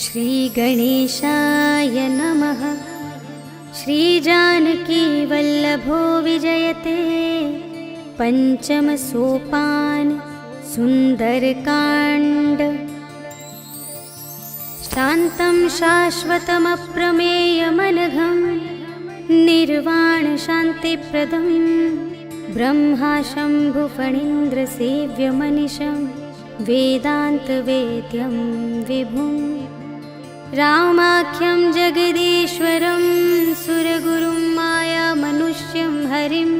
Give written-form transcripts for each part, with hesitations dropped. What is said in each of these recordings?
श्रीगणेशाय नमः। श्रीजानकी वल्लभो विजयते। पंचम सोपान सुंदरकांड। शान्तं शाश्वतमप्रमेयमनघं निर्वाण शान्तिप्रदं ब्रह्मा शम्भुफणीन्द्रसेव्यमनिशं वेदान्तवेद्यं विभुं रामाख्यं जगदीश्वरं सुरगुरुं मायामनुष्यं हरिं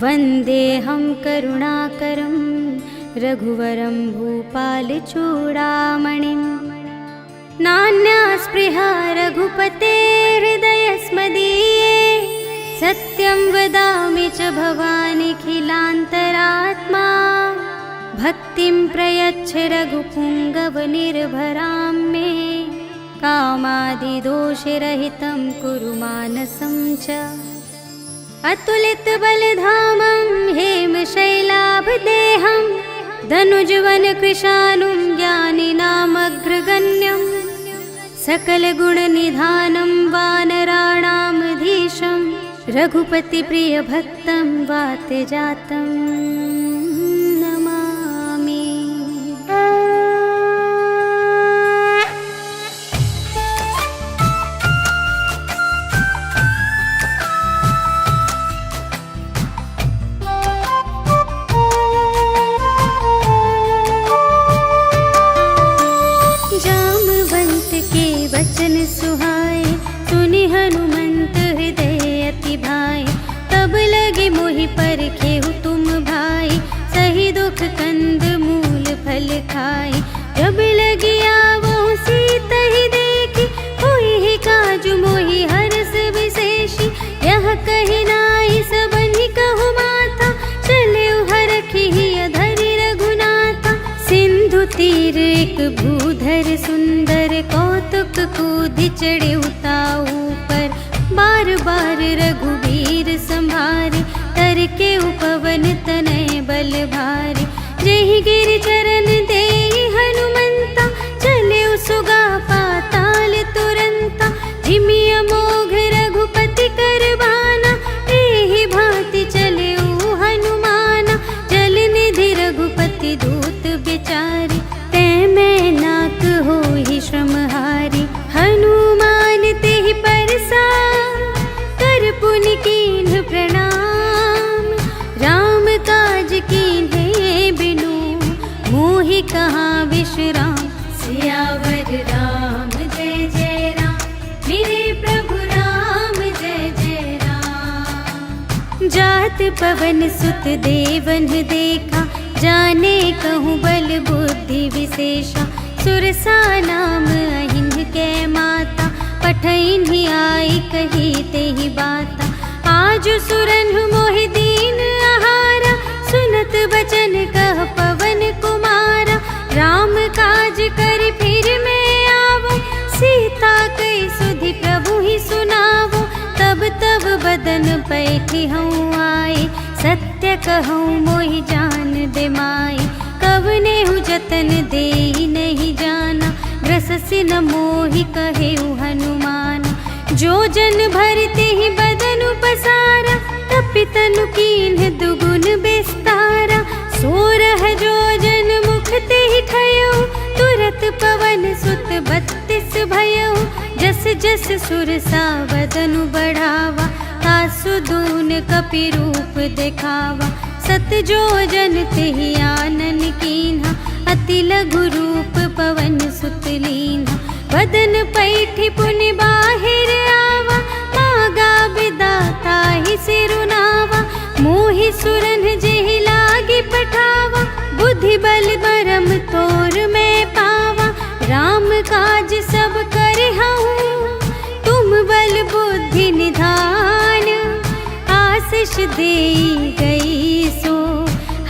वन्देऽहं करुणाकरं रघुवरं भूपालचूडामणिं। नान्या स्पृहा रघुपते हृदयस्मदीये सत्यं वदामि च भवानिखिलान्तरात्मा। भक्तिं प्रयच्छ रघुपुङ्गवनिर्भरां मे कामादिदोषरहितं कुरु मानसं च। अतुलितबलधामं हेमशैलाभदेहं धनुजवनकृशानुं ज्ञानिनामग्रगण्यं सकलगुणनिधानं वानराणामधीशं रघुपतिप्रियभक्तं वातजातं नमामि। जामवंत के वचन सुहाए सुनि हनुमंत हृदय अति भाए। तब लगे मोहि परखेहु तुम भाई सही दुख कंद मूल फल खाए। जब लगी आवो सीता ही देखी होई ही काजु मोहि हरस विशेषी। यह कही नाई सबनि कहु माथा चले हरखी अधरि रघुनाथा। सिंधु तीर एक भूधर सुंदर कौतुक कूदि चढ़े उताऊ पर। बार बार रघुवीर संभारे तर के उपवन तनय बल भारे। जेहि गिरि चरण देहि हनुमंता चले सुगा पाताल तुरंता। जिमि अमोघ रघुपति कर बाना एहि भांति चले हनुमाना। जल निधि रघुपति दूत बिचारे तै मैं नाक होहि श्रमहारी। हनुमान तेहि परसा कर पुनि कीन्ह प्रणाम। राम काज कीन्हे बिनु मोहि कहाँ विश्राम। सियावर राम जय जय राम मेरे प्रभु राम जय जय राम। जात पवन सुत देवन देखा जाने कहूँ बल बुद्धि विशेषा। सुरसा नाम अहिन के माता पठइन ही आई कही तेहि बाता। आज सुरन मोहि दीन आहारा सुनत बचन कह पवन कुमारा। राम काज कर फिर मैं आवो सीता कई सुधि प्रभु ही सुनावो। तब तब बदन पैठी हूँ आए सत्य कहूँ मोहि जान दे माई। कवने हूँ जतन देहि नहीं जाना ग्रससि न मोहि कहेउ हनुमान। जो जन भरते ही बदन पसारा तपि तनु कीन्ह दुगुन बिस्तारा। सोरह जो जन मुख तेहि ठयउ तुरत पवन सुत 32 भयउ। जस जस सुरसा बदनु बढ़ावा तासु दून कपि रूप दिखावा। सत जो जन तेहि आनन कीन्हा अति लघु रूप पवन सुत लीन्हा। बदन पैठी पुनि बाहिर आवा मागा बिदाता ही सिरुनावा। मोहि सुरन जेहि लागी पठावा बुद्धि बल बरम तोर मैं पावा। राम काज सब करहूँ तुम बल बुद्धि निधान। आशीष देई गई सो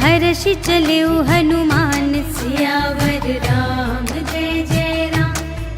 हर्षि चले हनुमान। सियावर राम जय जय राम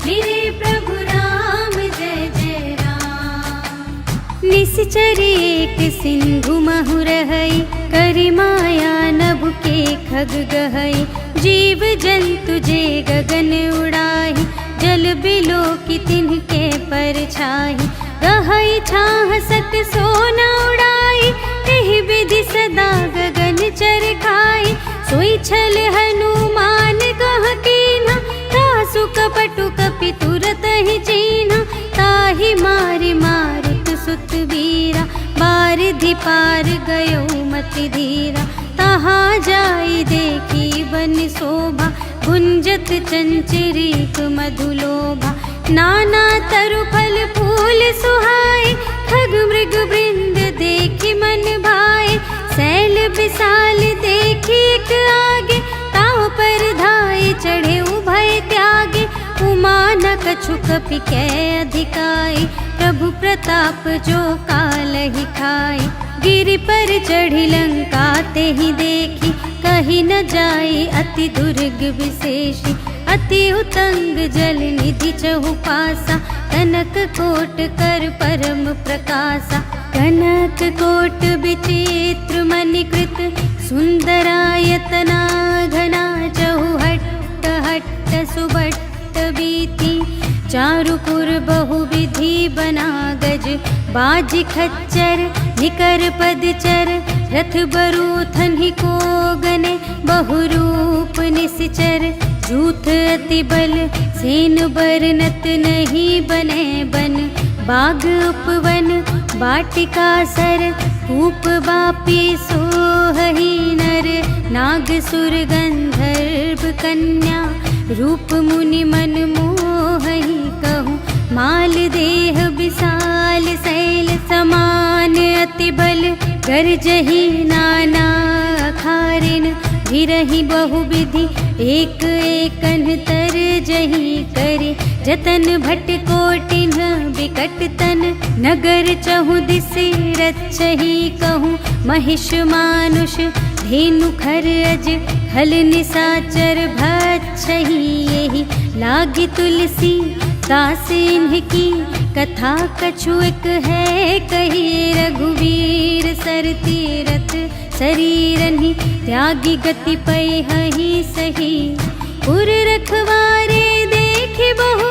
मेरे प्रभु राम जय जय राम। निश्चर एक सिंधु महु रहई करि माया नभ के खग गहई। जीव जंतु जे गगन उड़ाही जल बिलो की तिनके पर छाई, गहई छाह सत सोना उड़ाई, एहि विधि सदा गगन चर खाई। सोई छल हनुमान कह कीन्हा, तासु कपटु कपि तुरत ही चीन्हा। ताहि मारि मारुत सुत वीरा, बारिधि पार गयो मति धीरा। तहाँ जाई देखी बन शोभा, गुंजत चंचरीक मधुलोभा। नाना तरु फल फूल सुहाए, खग मृग वृंद देखी मन भाए। सैल विशाल देखी एक आगे, ताव पर धाये चढ़े उभय त्यागे। उमा न कछु कपि कै अधिकाई, प्रभु प्रताप जो कालहि खाई। गिरि पर चढ़ी लंका ते ही देखी, कही न जाई अति दुर्ग विशेषी। अति उतंग जल निधि चहु पासा, कनक कोट कर परम प्रकाशा। कनक कोट विचित्र मणिकृत, सुंदरायतना घना। चहु हट्ट हट्ट सुबट्ट बीती, चारुपुर बहुविधि बना गज। बाजी खच्चर निकर पदचर, रथ बरूथन ही को गने। बहुरूप निश्चर जूथ अति बल, सेन बरनत नहीं बने बन। बाग उपवन बाटिका सर, कूप बापी सोहहि नर। नाग सुर गंधर्व कन्या, रूप मुनि मन मोहहि कहूँ। माल देह विशाल शैल समान, अति बल गर्जहि नाना अखारिन। भिरहि बहुविधि एक एकन तरजहि करे। जतन भट कोटिन विकट तन, नगर चहु दिस रक्षहि कहूँ। महिष मानुष धेनु खर अज, खल निसाचर भक्षहि एहि। लागी तुलसी दास इनकी, कथा कछु एक है कही। रघुवीर सर तीरथ शरीरहि, त्यागी गति पै हहि सही। पुर रखवारे देखे बहु,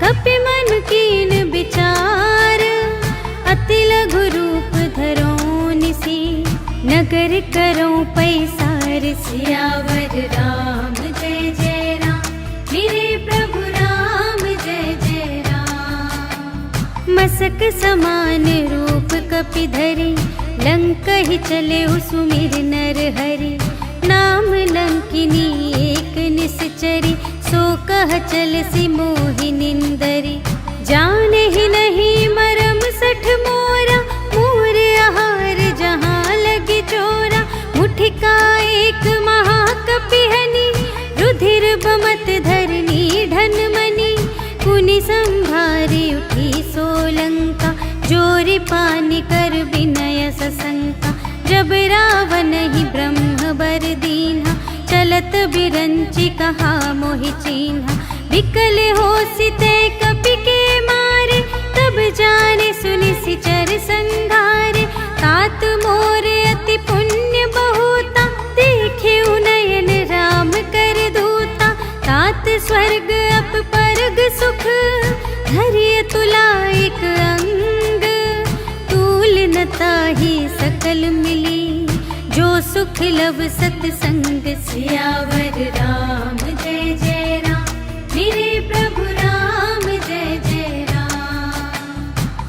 कपि मन कीन विचार। अति लघु रूप धरो निसी, नगर करो पैसार। सियावर राम जय जय राम, मेरे प्रभु राम जय जय राम। मसक समान रूप कपि धरि, लंक ही चले सुमिर नर हरि। नाम लंकिनी एक निश्चरी, सो कह चल सी मोहि निंदरी। जाने ही नहीं मरम सठ मोरा, मोर आहार जहाँ लगी चोरा। मुठिका एक महाकपिहनि, रुधिर बमत धरनी ढन मनी। कुनि संभारी उठी सोलंका, जोरी पानी कर विनय सशंका। जब रावण ही ब्रह्म बर दीन्हा, चलत बिरंचि कहा मोहि चीन्हा। विकल होसि ते कपि के मारे, तब जाने सुनि सिचर संघारे। तात मोर अति पुण्य बहुता, देखे नयन राम कर दूता। तात स्वर्ग अप परग सुख, धरिय तुला एक अंग। तूल न ताहि सकल मिली, जो सुख लव सतसंग। सियावर राम जय जय राम, मेरे प्रभु राम जय जय राम।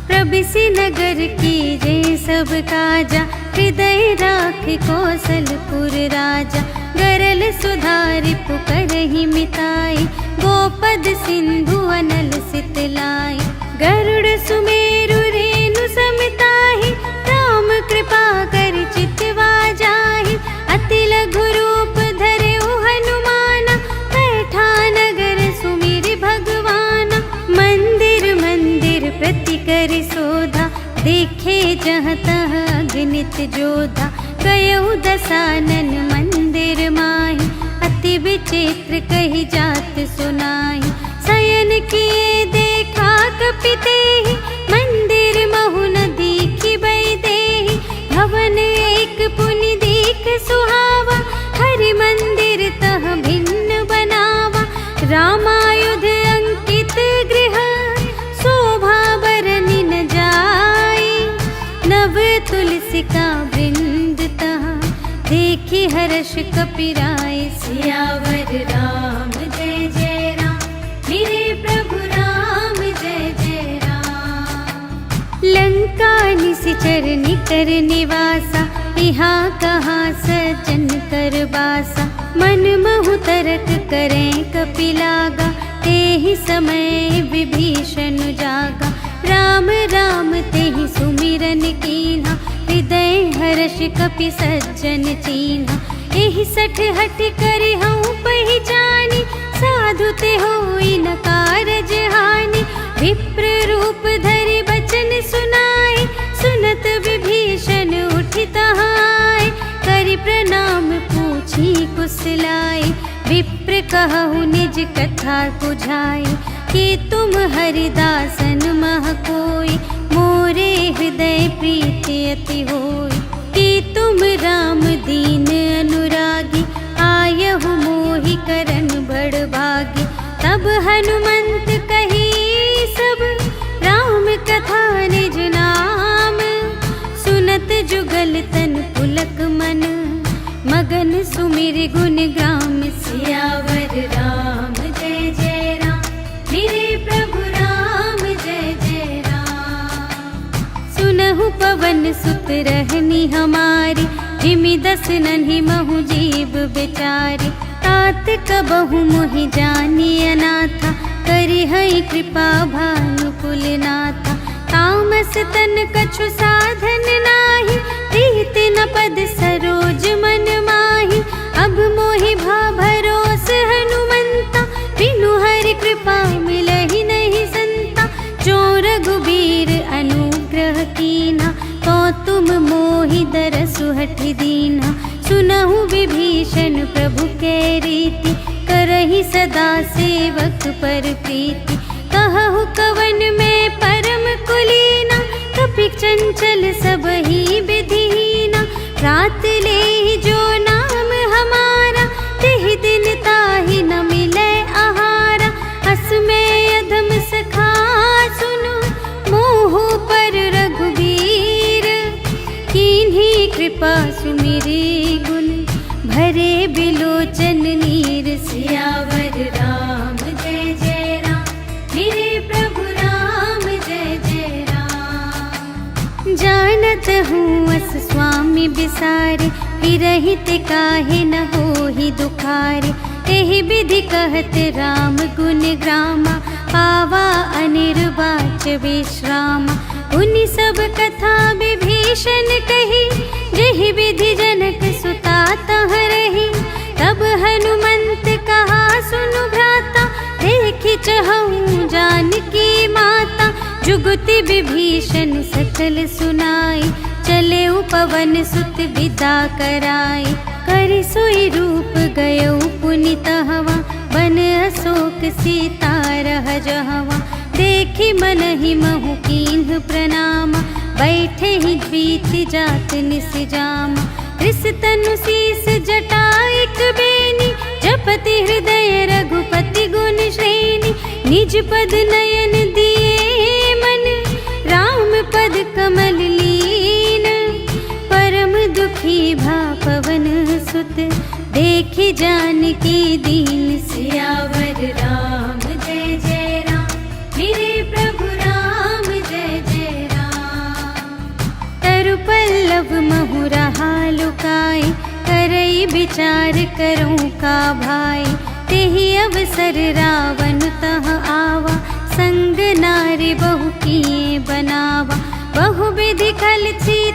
प्रबिसि नगर की जय सब काजा, हृदय राख कौशलपुर राजा। गरल सुधारि पुकारहि मिताई, गोपद सिंधु अनल सितलाई। गरुड़ सुमेरु रेणु समताहि, राम कृपा कर चितवा जाहि। अति लघु रूप धरे हनुमाना, बैठा नगर सुमिर भगवाना। मंदिर मंदिर प्रति कर शोधा, देखे जहाँ तहाँ अगणित जोधा। गयउ दसानन मंदिर माहि, अति विचित्र कही जात सुनाई। शयन किए देखा कपि तेहि, मंदिर महु न दीखि बै देहि। भवन एक पुनि दीख सुहावा, हरि मंदिर तह भिन्न बनावा। रामायुध अंकित देखी हर्ष कपिराए। सियावर राम जय जय राम, मेरे प्रभु राम जय जय राम। लंका निशिचर निकर निवासा, यहाँ कहाँ सज्जन कर बासा। मन महु तरक करें कपिलागा, तेहि समय विभीषण जागा। राम राम तेहि सुमिरन कीन्हा, हृदय हर्ष कपि सज्जन चीन्हा। एहि सठ हठ करि हऊँ पहिचानी, साधु ते होई न कारज हानि। विप्र रूप धरि बचन सुनाए, सुनत विभीषण उठि तहाय। करि प्रणाम पूछी कुशलाए, विप्र कहु निज कथा बुझाए। कि तुम हरिदासन मह कोई, मोरे हृदय प्रीति अति होई। कि तुम राम दीन अनुरागी, आयहु मोहि करन बड़ भागी। तब हनुमंत कही सब, राम कथा निज नाम। सुनत जुगल तन पुलक मन, मगन सुमिर गुण ग्राम। सियावर राम जय जय राम, मेरे प्रभु राम जय जय राम। सुनहु पवन सुत रहनी हमारी, जिमि दस नन्हि महु जीव बेचारी। तात कबहु मोहि जानी अनाथा, करि हई कृपा भानुकुल नाथा। तामस तन कछु साधन नाही, प्रीति न पद सरोज मन माही। अब मोहि भा भरोस हनुमंता, बिनु हरि कृपा मिलहि नहीं संता। जो रघुबीर अनुग्रह कीन्हा, तो तुम मोहि दरसु हठि दीन्हा। सुनहु विभीषण प्रभु के रीति, करहि सदा सेवक पर प्रीति। कहु कवन में परम कुलीना, कपि चंचल सबहि विधिहीना। रात लेहि जो नाम हमारा, तेहि दिन ताहि न मिलै आहारा। अस में अधम सखा सुनो, मोहु पर रघुबीर। कीन्ही कृपा सुमिरि गुण, भरे बिलोचन नीर। सियावर राम जय जय राम, मेरे प्रभु राम जय जय राम। जानत हूँ अस स्वामी बिसारे, फिरहित काहे न होहि दुखारे। एहि विधि कहत राम गुण ग्रामा, पावा अनिर्वाच विश्रामा। उनि सब कथा विभीषण कही, जेहि विधि जनक सुता तह रही। तब हनुमंत कहा सुनु भ्राता, देखि चहऊँ जानकी माता। जुगति विभीषण सकल सुनाई, चले पवन सुत विदा कराई। करि सोई रूप गयौ पुनि तहवा, बन अशोक सीता रह जहवा। देखि मनहि महु कीन्ह प्रणामा, बैठे ही बीत जात निस जामा। कृस तनु शीस जटाइक बेनी, जपति हृदय रघुपति गुण श्रेणी। निज पद नयन दिए मन, राम पद कमल लीन। परम दुखी भा पवन सुत, देखि जानकी दीन। सियावर राम जय जय राम, मेरे प्रभु राम जय जय राम। तरु पल्लव महु रहा लुकाई, करई विचार करूं का भाई। तेहि अवसर रावण तह आवा, संग नारी बहु किए बनावा। बहु विधि खल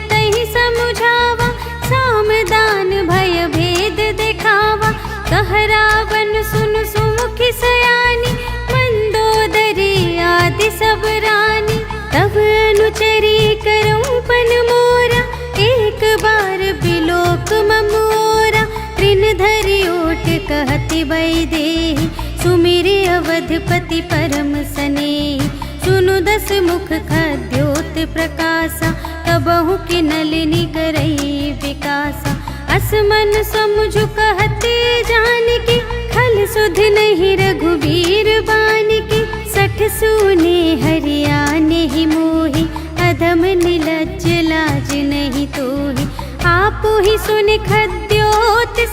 तहि समुझावा, सामदान भय भेद देखावा। कह रावण सुन सुमुखी सयानी, मंदोदरी आदि सब रानी। तब अनुचरी करऊं पन मोरा, एक बार बिलोक ममोरा। त्रिन धरि ओट कहति वैदेही, सुमिरि अवधपति परम स्नेही। सुनु दस मुख खद्योत प्रकाशा, कबहु कि नलिनी करई विकासा। असमन समझु कहते जानकी, खल सुध नहीं रघुबीर बानकी। सठ सूने हरियाने ही मोहि, अधम निलज्ज लाज नहीं तोहि। आपु ही सुन खद्यो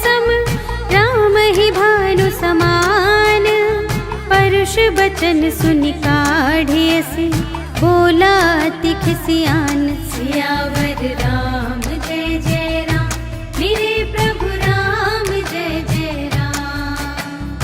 सम राम ही भानु समान। परुष बचन सुनि काढ़ियसि बोला अति खिसियान। सियावर राम जय जय राम, मेरे प्रभु राम जय जय राम।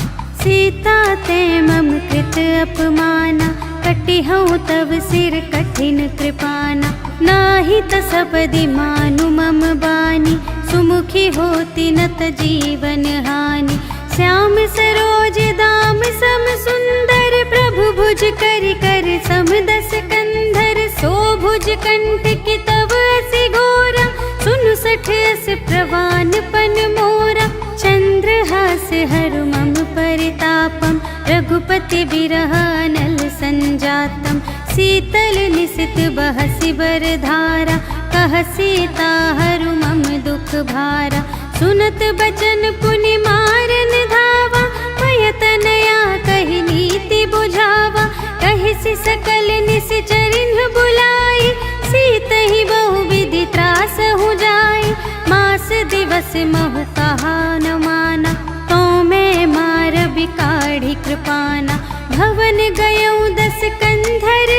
सीता ते मम कृत अपमाना, कटिहउँ तव सिर कठिन कृपाना। नाही त सपदि मानु मम बानी, सुमुखी होती नत जीवन हानि। श्याम सरोज दाम सम सुंदर, प्रभु भुज करि कर सम दस कंधर। सो भुज कंठ की तव असि घोरा, सुनु सठ अस प्रवान पन मोरा। चंद्रहास हरु मम परितापम, रघुपति बिरह अनल संजातम। शीतल निसित बहसि बरधारा, कह सीता हरु मम दुख भारा। सुनत बचन पुनि मारन धावा, पयतनया कहि नीति बुझावा। कहिसि सकल निश्चरिन्ह बुलाई, सीतहि बहुविधि त्रासहु जाई। मास दिवस महु कहा न माना, तो मैं मार बिकाढ़ी कृपाना। भवन गयउँ दस कंधर,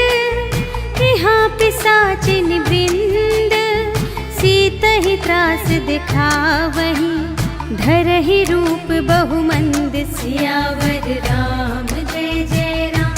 यहाँ पिसाचिन वृंद। सीतहि त्रास दिखावही, धरहि रूप बहुमंद। सियावर राम जय जय राम,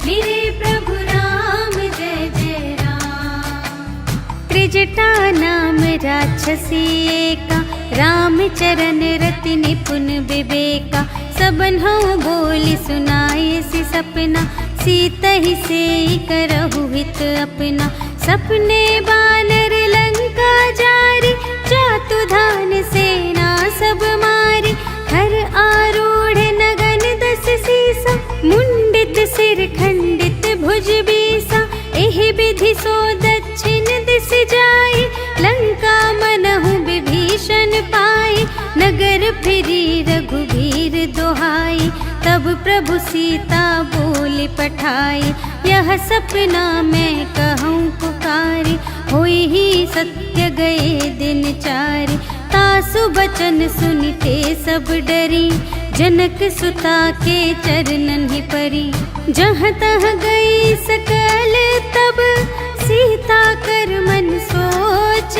मेरे प्रभु राम जय जय राम। त्रिजटा नाम राक्षसी एका, रामचरण रति निपुण विवेका। सबन्हु बोली सुनाए सपना, सीतहि सेई करहु हित अपना। सपने बानर लंका जारी, जातु धान सेना सब मारी। हर आरूढ़ नगन दस सीसा, मुंडित सिर खंडित भुज बीसा। एहि विधि सो दक्षिण दिस जाई, लंका मनहु विभीषण पाई। नगर फिरी रघुबीर दोहाई, तब प्रभु सीता बोली पठाई। यह सपना मैं कहूँ पुकारी, होई ही सत्य गए दिन चारि। तासु बचन सुनिते सब डरी, जनक सुता के चरणन ही परी। जहाँ तहाँ गई सकल तब, सीता कर मन सोच।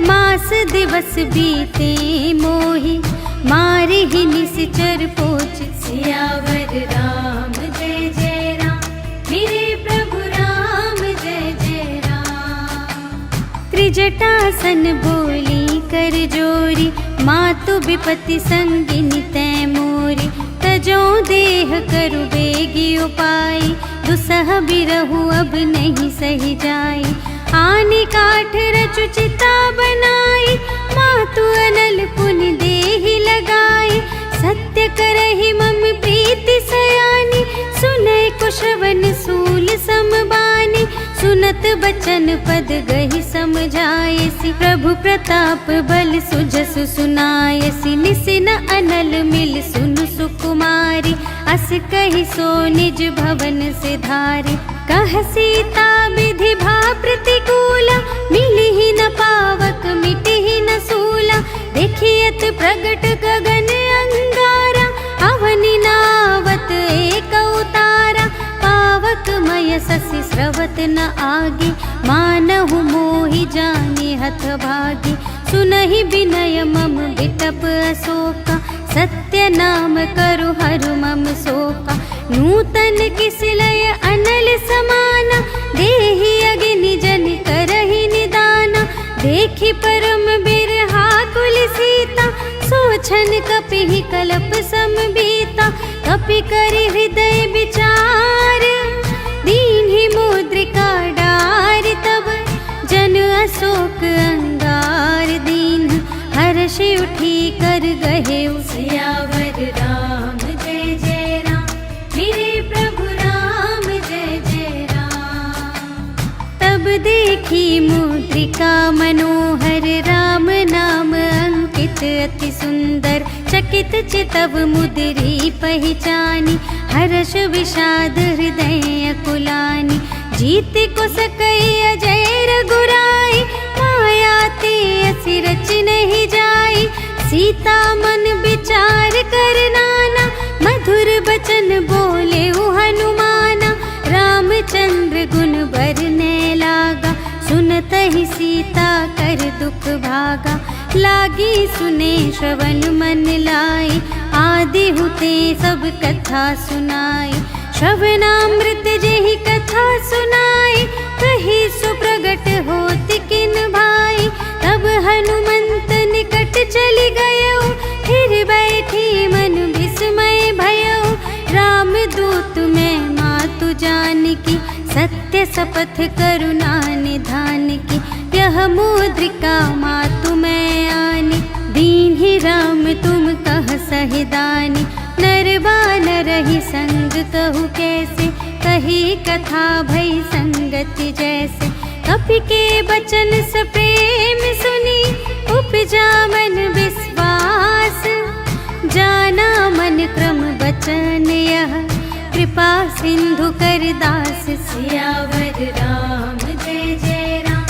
मास दिवस बीते मोहि, मारे ही निश्चर पोच। सियावर राम जय जय राम, मेरे प्रभु राम जय जय राम। त्रिजटासन बोली कर जोरी, मातु विपति संगिनी तै मोरी। तजो देह करु बेगी उपाई, दुसह बिरहु अब नहीं सही जाई। आने काठ रचु चिता बनाई, मातु अनल पुनि देहि लगाई। सत्य करहि मम प्रीति सयानी, सुनय कुशवन सूल समबानी। सुनत बचन पद गहि समझायसि, प्रभु प्रताप बल सुजसु सुनायसि। निसिन अनल मिल सुनु सुकुमारी, अस कहि सो निज भवन से धारी। कह सीता विधि भा प्रतिकूला, मिली ही न पावक मिटी ही न सूला। देखियत प्रगट गगन अंगारा, अवनि नावत एक उतारा। पावक मय ससि स्रवत न आगे, मानहु मोहि जानि हथ भागी। सुनहि विनय मम विटप अशोका, सत्य नाम करु हरु मम शोका। नूतन किसलय अनल समाना, देहि अग्नि जन करहि निदाना। देखि परम बिरहा कुल सीता, सोछन कपिहि कलप समबीता। कपि करि हृदय विचार, दीन्हि मुद्रिका डार। तब जन अशोक अंगार दीन, हर्षि उठी कर गहेउ। सियावर राम जय जय राम, मेरे प्रभु राम जय जय राम। तब देखी मुद्रिका मनोहर, राम नाम अंकित अति सुंदर। चकित चितव मुद्री पहिचानी, हर्ष विषाद हृदय अकुलानी। जीत को सकई अजय रघुराई, माया ते असि रच नहीं जाई। सीता मन विचार कर नाना, मधुर बचन बोले उ हनुमाना। रामचंद्र गुण बरने लागा, सुनत ही सीता कर दुख भागा। लागी सुने श्रवण मन लाई, आदि हुते सब कथा सुनाई। श्रवणामृत जेहि कथा सुनाई, कही सुप्रगट होत किन भाई। तब हनुमंत निकट चली गयो, फिर बैठी मन विस्मय भयो। राम दूत मैं मातु जानकी, सत्य शपथ करुणा निधान की। यह मुद्रिका मातु मैं आनी, दीन्हि राम तुम कह सहिदानी। नर बानर ही संग कहु कैसे, कही कथा भई संगति जैसे। कपि के बचन सप्रेम सुनी, उपजा मन विश्वास। जाना मन क्रम बचन यह, कृपा सिंधु कर दास। सियावर राम जय जय राम,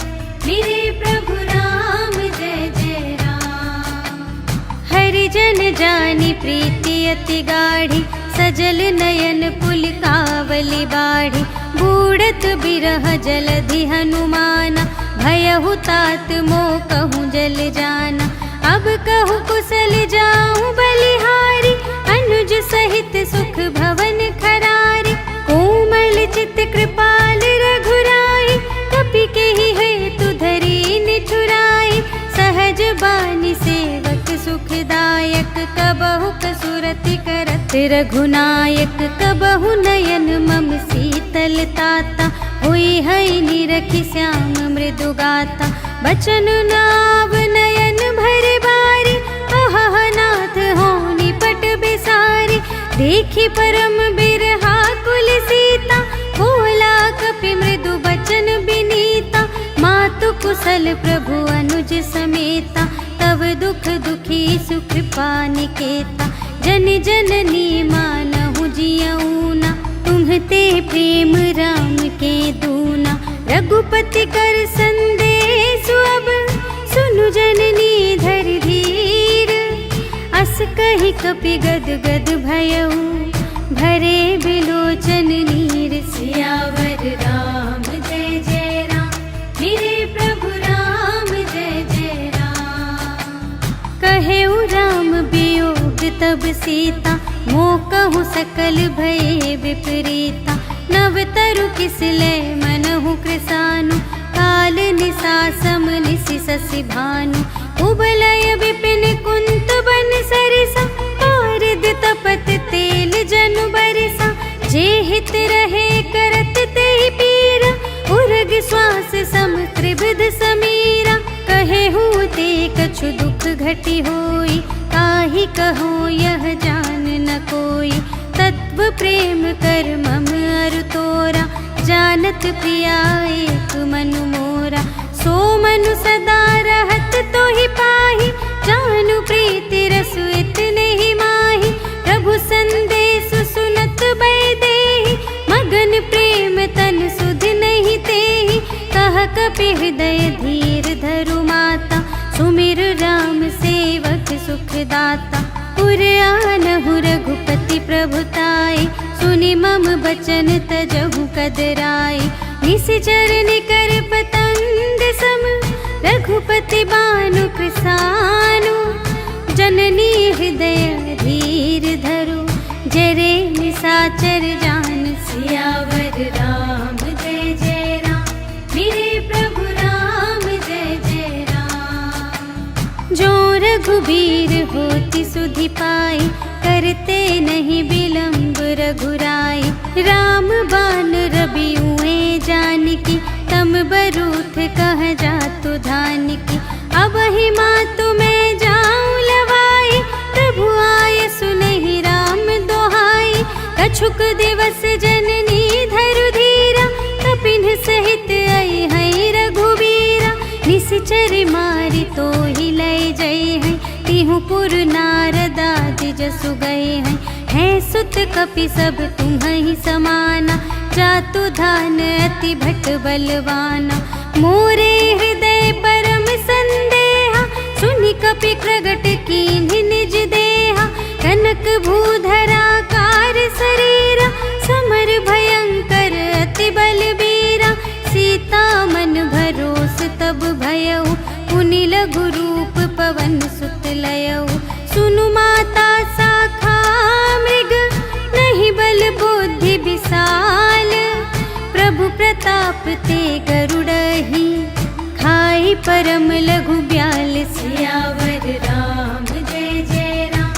मेरे प्रभु राम जय जय राम। हरि जन जानी प्रीति अति गाढ़ी, सजल नयन पुलकावली बाढ़ी। बूढ़त बिरह जलधि हनुमाना, भयहु तात मोह कहूँ जल जाना। अब कहूँ कुशल जाऊँ बलिहारी, अनुज सहित सुख भवन खरारी। कोमल चित कृपाल रघुराई, कपि केहि हेतु धरी निठुराई। सहज बानी सेवक सुखदायक, कबहु कसुरति करत रघुनायक। कबहु नयन मम शीतल ताता, हुई है निरखि श्याम मृदु गाता। बचन नाव नयन भर बारी, अहह नाथ हो निपट बिसारी। देखी परम बिरहा कुल सीता, बोला कपि मृदु बचन बिनीता। मातु कुशल प्रभु अनुज समेता, तब दुख दुखी सुकृपा निकेता। जन जननी मानहु जियऊना, तुम्हते प्रेम राम के दूना। रघुपति कर संदेश अब, सुनु जननी धर धीर। अस कहि कपि गद गद भयऊ, भरे बिलोचन नीर। सियावर राम जय जय राम, मेरे प्रभु राम जय जय राम। कहेउ राम वियोग तब सीता, मोह कहूँ सकल भये विपरीता। नव तरु किसले मनहु कृसानु, काल निसा सम निसि शशि भानु। उबलय विपिन कुंत बन सरिसा, पारिद तपत तेल जनु बरिसा। जे हित रहे करत तेहि पीरा, उर्ग श्वास सम त्रिविध समीरा। कहेहु ते कछु दुख घटी होई, ताहि कहो यह जान न कोई। तत्व प्रेम कर मम अरु तोरा, जानत प्रिया एक मनु मोरा। सो मनु सदा रहत तोहि पाहि, जानु प्रीति रसु इतने ही माहि। प्रभु संदेश सुनत बैदेहि, मगन प्रेम तन सुध नहीं तेहि। कह कपि हृदय धीर धरु माता, सुमिर राम सेवक सुखदाता। पुर आनहु रघुपति प्रभुताई, सुनि मम बचन तजहु कदराई। निशिचर निकर पतंग सम, रघुपति बानु कृसानु। जननी हृदय धीर धरु, जरे निशाचर जान। सियावर राम जय जय राम, मेरे प्रभु राम जय जय राम। जो रघुबीर होति सुधि पाई, करते नहीं विलंब रघुराई। राम बान रबिउए जानकी, तम बरूथ कह जातु धानकी। अब ही मातु मैं जाऊं लवाई, प्रभु आय सुनहि राम दोहाई। कछुक दिवस जननी धरु धीरा, कपिन सहित आई है रघुबीरा। निशिचर मारि तो ही लय जय है, तिहु पुर नारदादि जसु गए हैं। है सुत कपि सब तुम्हि समाना, जातु धान अति भट बलवाना। मोरे हृदय परम संदेहा, सुनि कपि प्रगट कीन्हि निज देहा, कनक भूधराकार शरीरा, समर भयंकर अति बलबीरा। सीता मन भरोस तब भयउ, पुनि लघु रूप पवन सुत लयउ। सुनु माता शाखा मृग, नहीं बल बुद्धि विशाल। प्रभु प्रताप ते गरुड़हि, खाई परम लघु ब्याल। सियावर राम जय जय राम,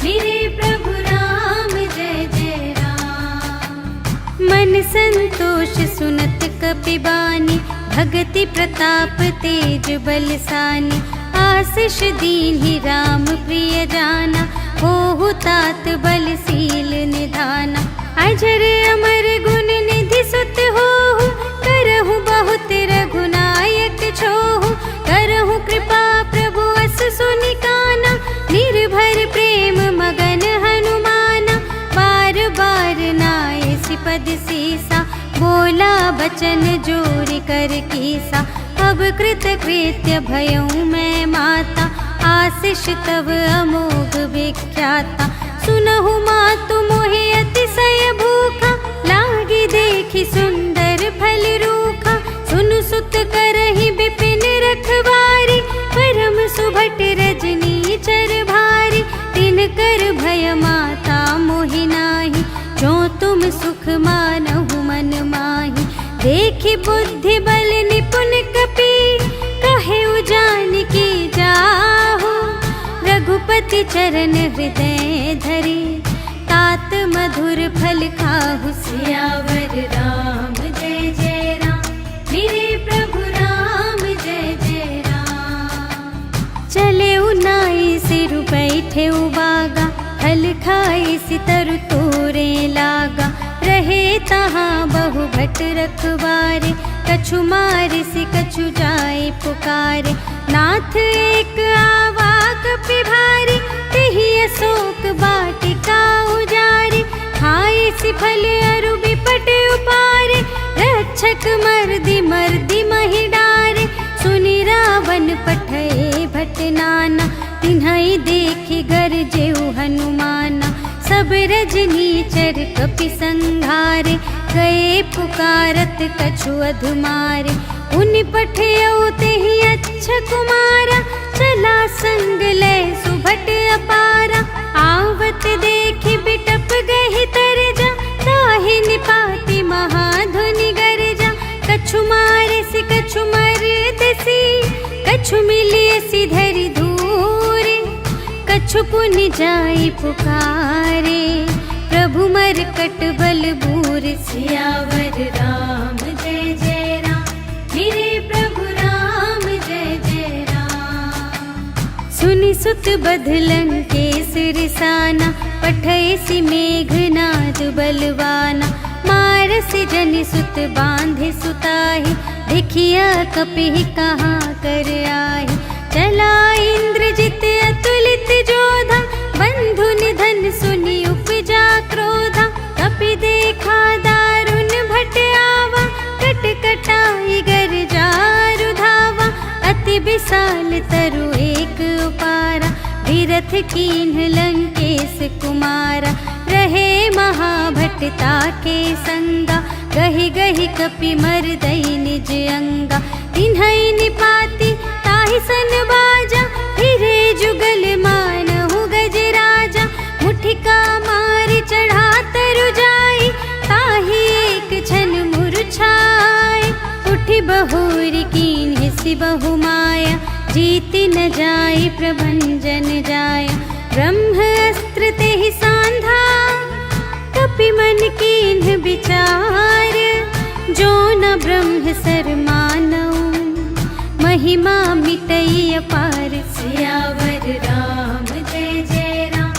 मेरे प्रभु राम जय जय राम। मन संतोष सुनत कपि बानी, भगति प्रताप तेज बलसानी। आशीष दीन्हि राम प्रिय जाना, होहु तात बलशील निधाना। अजर अमर गुण निधि सुत होहु, करहु बहुत रघुनायक छोहु। करहु कृपा प्रभु अस सुनि काना, निर्भर प्रेम मगन हनुमाना। बार बार नाए सिपद सीसा, बोला बचन जोरि कर कीसा। अब कृत कृत्य भयउ मैं माता, आशीष तब अमोघ विख्याता। सुनहु मातु मोहि अतिशय भूखा, लागी देखि सुंदर फल रूखा। सुनु सुत करहि विपिन रखवारी, परम सुभट रजनी चर भारी। तिनकर भय माता मोहि नाही, जो तुम सुख मानहु मन माही। देखि बुद्धि बल निपुण कपि, कहे जानकी जाहु। रघुपति चरण हृदय धरे, तात मधुर फल खाहु। सियावर राम जय जय राम, मेरे प्रभु राम जय जय राम। चले उनाई सिरु बैठे उबागा, फल खाई सितरु तोरे लागा। रहे तहाँ बहु भट रखवारे, कछु मारे से कछु जाए पुकारे। नाथ एक आवा कपि भारी, तेहि अशोक वाटिका उजारी। खाए सि फल अरु बिपट उपारे, रक्षक मर्दि मर्दि महि डारे। सुनि रावण पठए भट नाना, तिन्हइ देखि गरजेउ हनुमाना। सब रजनीचर कपि संघारे, गए पुकारत कछु अधुमारे। उनि पठयउ तेहि अच्छा कुमारा, चला संग लय सुभट अपारा। आवत देखि बिटप गहि तरजा, ताहि निपाति महाधुनि गरजा। कछु मारे सि कछु मरदसी, कछु मिलिए सि धरि धूरे। कछु पुनि जाई पुकारे, प्रभु मरकट बल बूर। सियावर राम जय जय राम, मेरे प्रभु राम जय जय राम। सुनि सुत बध लंकेश रिसाना, पठय सि मेघनाद बलवाना। मारसि जनि सुत बांधे सुताहि, देखिया कपि कहाँ कर आहि। चला इंद्रजित अतुलित जोधा, बंधु निधन सुनि उपजा क्रोधा। कपि देखा दारुण भट आवा, कट कटाई गर जारु धावा। अति विशाल तरु एक उपारा, विरथ कीन्ह लंकेश कुमारा। रहे महाभटता के संगा, गहि गहि कपि मरदई निज अंगा। तिन्हइ निपाति ताहि सन बाजा, फिरे जुगल मानहु गजराजा। मुठिका मारि चढ़ा तरु जाई, ताहि एक क्षण मूर्छाई। उठि बहुरि कीन्हि सि बहु माया, जीति न जाई प्रभंजन जाया। ब्रह्म अस्त्र तेहि सांधा, कपि मन कीन्ह विचार। जो न ब्रह्म सर मानऊ, महिमा मिटई अपार। सियावर राम जय जय राम,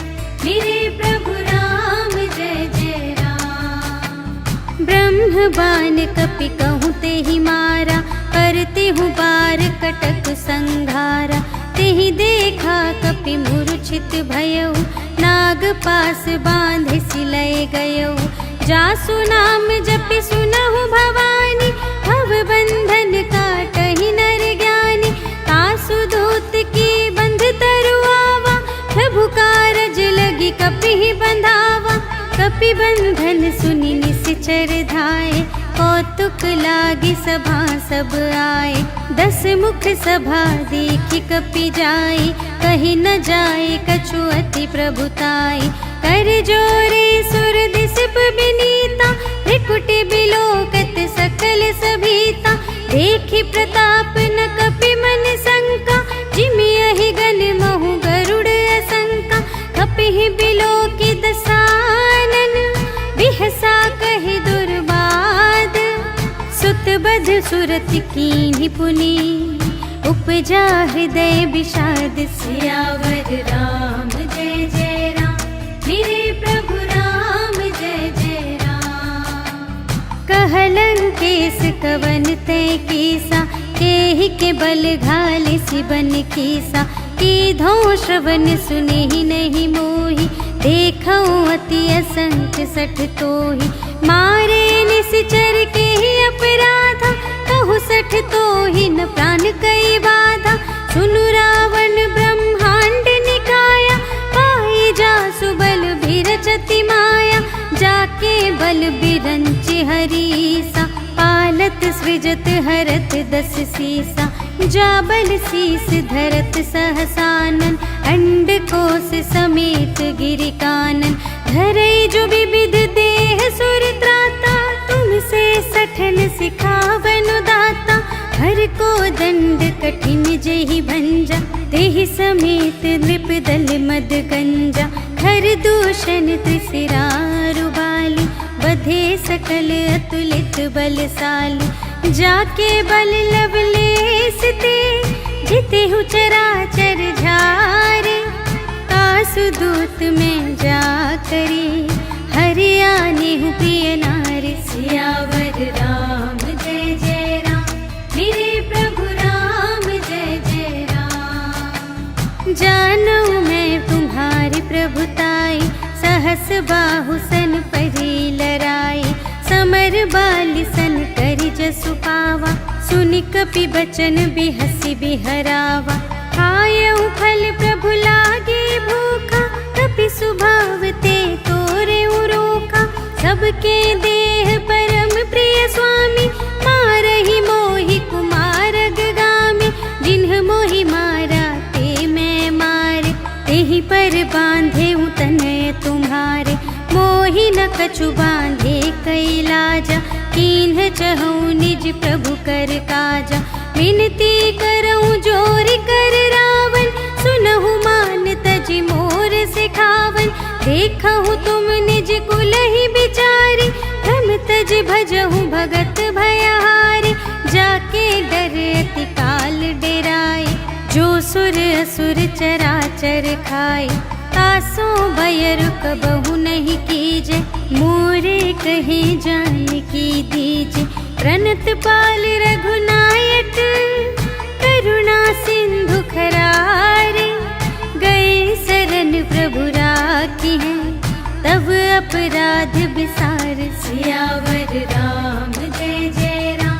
मेरे प्रभु राम जय जय राम। ब्रह्म बाण कपि कहूँ तेहि मारा, करते हूँ बार कटक संघारा। तेहि देखा कपि मूर्छित भयउ, नाग पास बांधे सिलय गयउ। जासु नाम जपि सुनहु भवानी, भव बंधन काटहि नर ज्ञानी। तासु दूत की बंधत कपि बंधन सुनि निश्चर धाये, कौतुक लागी सभा सब आए। 10 मुख सभा देखि कपि जाई, कही न जाए कछु अति प्रभुताई। कर जोरे सुर दिसप बिनीता, त्रिकुटि बिलोकत सकल सभीता। देखि प्रताप न कपि मन शंका, जिमि अहि गण महु गरुड़ असंका। कपिहि बिलोकि दसानन, बिहसा कहि दुर्बाद। सुत बध सुरति कीन्हि पुनि, उपजा हृदय विषाद। सियावर राम जय जय राम, मेरे प्रभु राम जय जय राम। कहलंकेश कवन तै कीसा, केहि के बल घाले सिबन कीसा। कीधो श्रवण सुनेहि नहीं मोहि, देखऊँ अति असंख्य सठ तोहि। मारे निश्चर केहि अपराधा, कहु सठ तोहि न प्राण कई बाधा। सुनु रावण ब्रह्मांड निकाया, पाई जासु बल बिरचति माया। जाके बल बिरंचि हरीसा, पालत सृजत हरत 10 सीसा। जा बल शीस धरत सहसानन, अंड कोश समेत गिरि कानन। धरई जो विविध देह सुर त्राता, तुमसे सठन सिखावनु दाता। हर को दंड कठिन जेहि भंजा, तेहि समेत नृप दल मद गंजा। खर दूषण त्रिशिरारु बाली, बधे सकल अतुलित बलशाली। जाके बल लवलेश ते, जितेहु चराचर झारे। कासु दूत में जा करी, हरि आनेहु प्रिय नारी। सियावर राम जय जय राम, मेरे प्रभु राम जय जय राम। जानू मैं तुम्हारी प्रभुताई, सहस बाहु सन परी लराई। समर बाली सन करि जसु पावा, सुनि कपि बचन बिहसि बिहरावा। खायऊ फल प्रभु लागे भूखा, कपि स्वभाव ते तोरे रोका। सबके देह परम प्रिय स्वामी, मारहि मोहि कुमार गामी। जिन्ह मोहि मारा ते मैं मारे, तेहि पर बांधे तनय तुम्हारे। मोहि न कछु बांधे कैलाजा, कीन्ह चहु निज प्रभु कर काजा। विनती करऊँ जोरि कर रावण, सुनहु मान तजि मोर सिखावन। देखहु तुम निज कुलहि बिचारी, भ्रम तज भजहु भगत भयहारी। जाके डर अति काल डेराए, जो सुर असुर चराचर खाए। तासो भय रुक बहु नहीं कीजे, मोरे कहे जान की दीजे। प्रणत पाल रघुनायक, करुणा सिंधु खरारे। गए शरण प्रभु राखी है, तब अपराध बिसार। सियावर राम जय जय राम,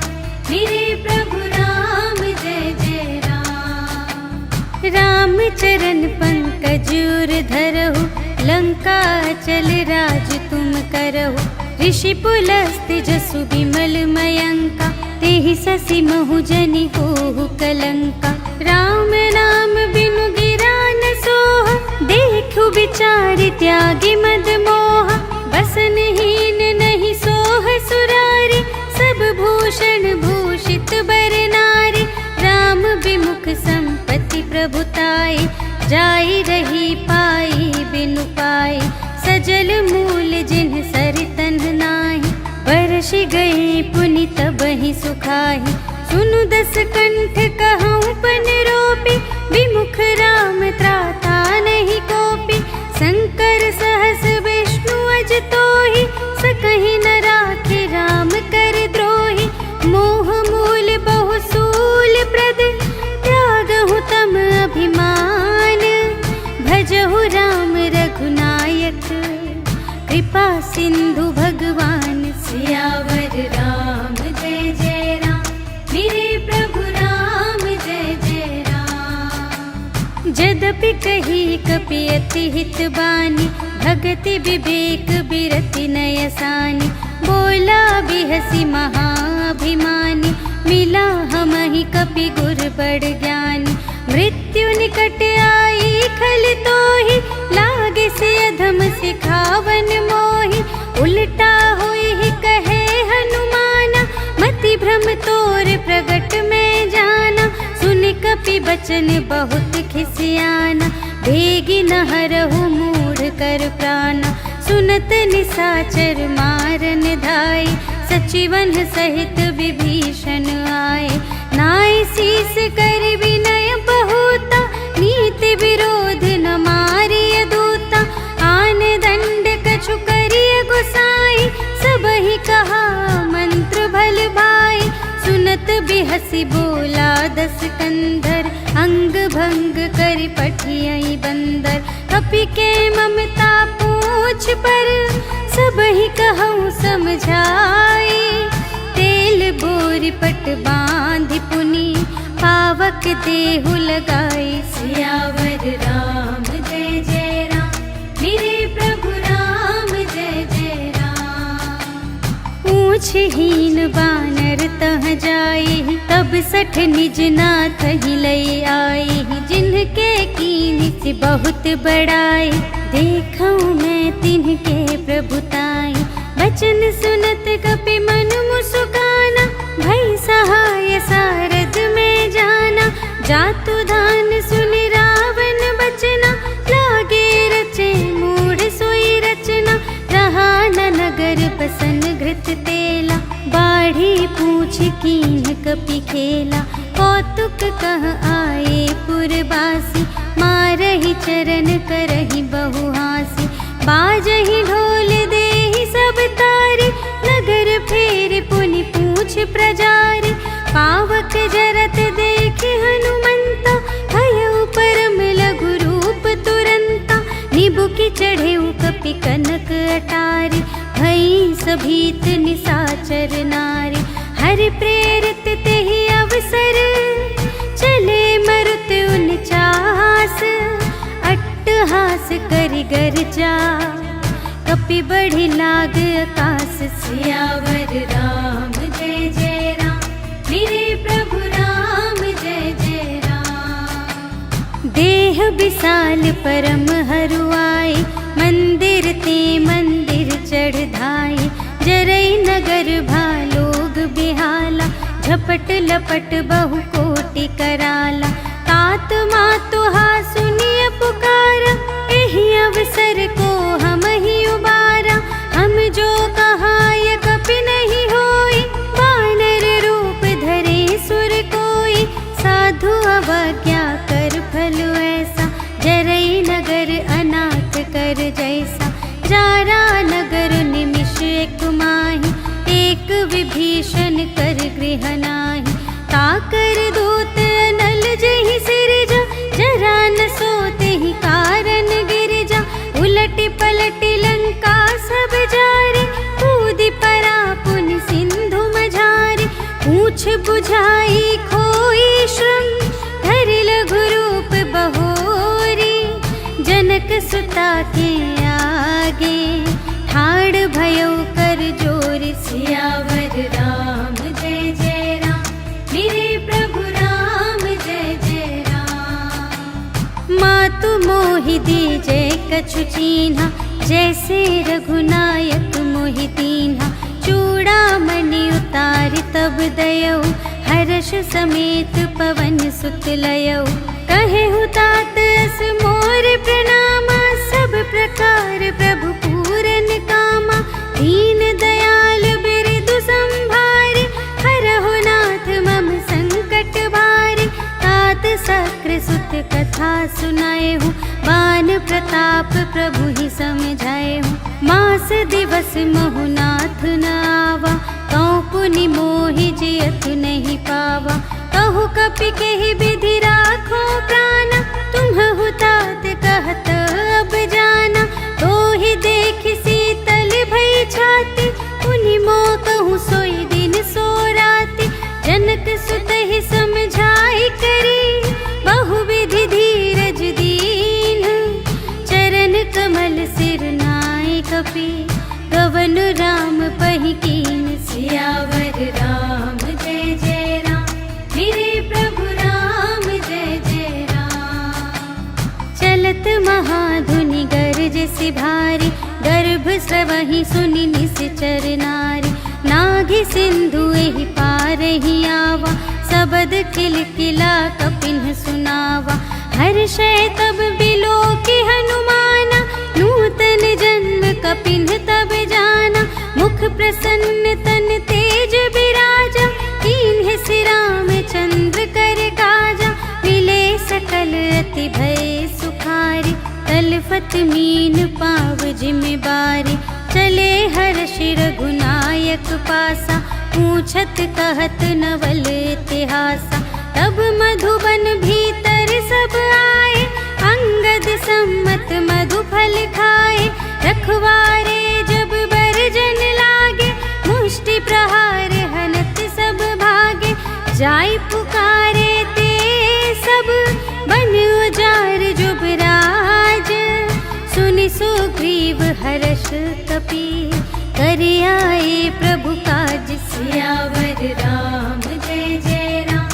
मेरे प्रभु राम जय जय राम। राम चरण पंकज उर धरहु, लंका चल राज तुम करहु। ऋषि पुलस्त जसु विमल मयंका, तेहि ससि महु जनि होहु कलंका। राम नाम बिनु गिरा न सोहा, देखु विचार त्यागी मद मोहा। बसनहीन नहीं सोह सुरारी, सब भूषण भूषित बर नारी। राम विमुख संपत्ति प्रभुताई, जाई रही पाई बिनु पाई। सजल मूल जिन्ह सरितन नाही, बरसि गए पुनि तबहि सुखाहि। सुनु 10 कंठ कहऊँ पन रोपी, विमुख राम त्राता नहीं कोपी। शंकर सहस विष्णु अज तोहि, सकहि न राखे राम कर द्रोही। मोह मूल बहु सूल प्रद, त्यागहु तम अभिमान। भजहु राम रघुनायक, कृपा सिंधु भगवान। सियावर राम जय जय राम, मेरे प्रभु राम जय जय राम। जदपि कही कपि अति हित बानी, भगति विवेक बिरति नय सानी। बोला बिहसी महाभिमानी, मिला हमहि कपि गुर बड़ ज्ञानी। मृत्यु निकट आई खल तोहि, लागे से अधम सिखावन मोहि। उल्टा हुई ही कहे हनुमाना, मति भ्रम तोर प्रगट में जाना। सुन कपि बचन बहुत खिसियाना, बेगी न हरहु मूढ़ कर प्राणा। सुनत निसाचर मारन धाय, सचिवन सहित विभीषण आए। नाय शीस कर विनय बहुता, नीति विरोध न मारिय दूता। आन दंड कछु करिय गुसाई, सबहि कहा मंत्र भल भाई। सुनत बिहसी बोला दस कंधर, अंग भंग करि पठियहि बंदर। कपि के ममता पूछ पर, सबहि कहूँ समझाई। तेल बोरि पट बांधि पुनि, पावक देहु लगाई। सियावर राम जय जय राम, मेरे प्रभु राम जय जय राम। पूछहीन बानर तह जाई, तब सठ निज नाथ ही लई आई। जिनके कीनी से बहुत बड़ाई, देखूं मैं तिनके प्रभुताई। बचन सुनत कपि मन मुस्काना, भई सहाय सारद में जाना। जातु दान सुन रावण बचना, लागे रचे मूढ़ सोई रचना। रहा न नगर बसन घृत तेला, बाढ़ी पूछ कीन कपि खेला। कौतुक कह आए पुरबासी, मारहि चरण करहि बहु हासी। बाजहि ढोल देहि सब तारी, नगर फेर पुनि पूछ प्रजारी। पावक जरत देखे हनुमंता, भयउ परम लघु रूप तुरंता। निबुकि चढ़ेउ कपि कनक अटारी, भई सभीत निसाचर नारी। हरि प्रेरित तेहि अवसर, चले मरुत उनचास। अट्टहास करि गर्जा, कपि बढ़ि लाग आकाश। सियावर राम जय जय राम, मेरे प्रभु राम जय जय राम। देह विशाल परम हरुआई, मंदिर ते मंदिर चढ़ धाई। जरई नगर भालोग बिहाला, झपट लपट बहु कोटि कराला। तात मातु हा सुनिय पुकारा, एहि अवसर को हम ही उबारा। हम जो कहाय कपि नहीं होई, वानर रूप धरे सुर कोई। साधु अवज्ञा कर फल ऐसा, जरई नगर अनाथ कर जैसा। जारा नगर निमिष एक माहि, एक विभीषण कर गृह नाही। ताकर दूत अनल जहि सिरजा, जरा न सोते ही कारण गिरजा। उलटि पलटि लंका सब जारे, कूदि परा पुनि सिंधु मझारे। पूछ बुझाई खोई श्रम, धरि लघु रूप बहोरी। जनक सुता के आगे, ठाड़ भयउ कर जोर। सियावर राम जय जय राम, मेरे प्रभु राम जय जय राम। मातु मोहि दीजै कछु चीन्हा, जैसे रघुनायक मोहि दीन्हा। चूड़ामणि उतारि तब दयौ, हर्ष समेत पवन सुत लयौ। कहेहु तात अस मोर प्रणामा, सब प्रकार प्रभु पूरन कामा। दीन दयाल बिरदु संभारे, हरहु नाथ मम संकट भारे। तात सक्र सुत कथा सुनाएहु, बान प्रताप प्रभु ही समझाएहु। मास दिवस महु नाथ न आवा, कौ पुनि मोहि जियतु नहीं पावा। कहु कपि केहि विधि राखो प्राणा, तुम्हु तात कहत अब जाना। तोहि देखि शीतल भई छाती, पुनि मोह कहूँ सोई दिन सो राति। जनक सुत ही समझाई करी, बहु विधि धीरज दी सियावर राम जय जय राम, मेरे प्रभु राम जय जय राम। चलत महाधुनि गरज से भारी, गर्भ स्रवहि सुनि निश्चर नारी। नाघि सिंधु एहि पार ही आवा, सबद किलकिला कपिन सुनावा। हर्षय तब बिलो की हनुमाना, नूतन जन्म कपिन तब जाना। मुख प्रसन्न तन तेज बिराजा, कीन्ह सिर रामचंद्र कर काजा। मिले सकल अति भय सुखारी, तलफत मीन पाव जिम्मेवारी। चले हर्ष रघुनायक पासा, पूछत कहत नवल इतिहासा। तब मधुबन भीतर सब आए, अंगद सम्मत मधु फल खाए। रखवारे जब बरजन लागे, मुष्टि प्रहार हनत सब भागे। जाय पुकारे ते सब, बन उजार जुबराज। सुनि सुग्रीव हर्ष कपि, कर आए प्रभु काज। सियावर राम जय जय राम,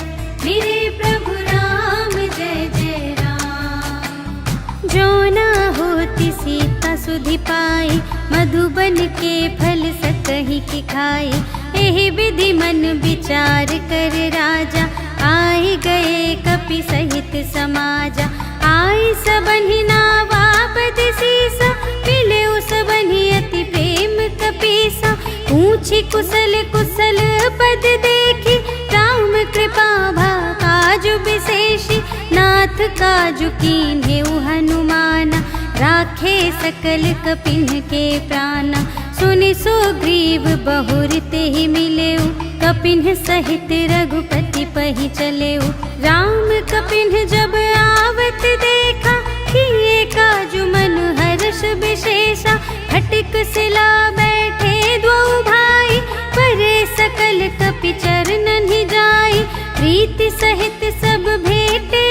मेरे प्रभु राम जय जय राम। जो न होती सीता सुधि पाई, मधुबन के फल सकहि की खाई। एहि विधि मन विचार कर राजा, आए गए कपि सहित समाजा। आई सबन्हि नावा पद सीसा, मिले सबन्हि अति प्रेम कपीसा। पूछी कुशल कुशल पद देखी, राम कृपा भा काजु विशेषी। नाथ काजु कीन्हेउ हनुमाना, राखे सकल कपिन के प्राणा। सुनि सुग्रीव बहुर तेहि मिलेउ, कपिन सहित रघुपति पहि चलेउ। राम कपिन जब आवत देखा, किए काजु मन हर्ष विशेषा। फटिक सिला बैठे द्वौ भाई, परे सकल कपि चरणन ही जाई। प्रीति सहित सब भेटे,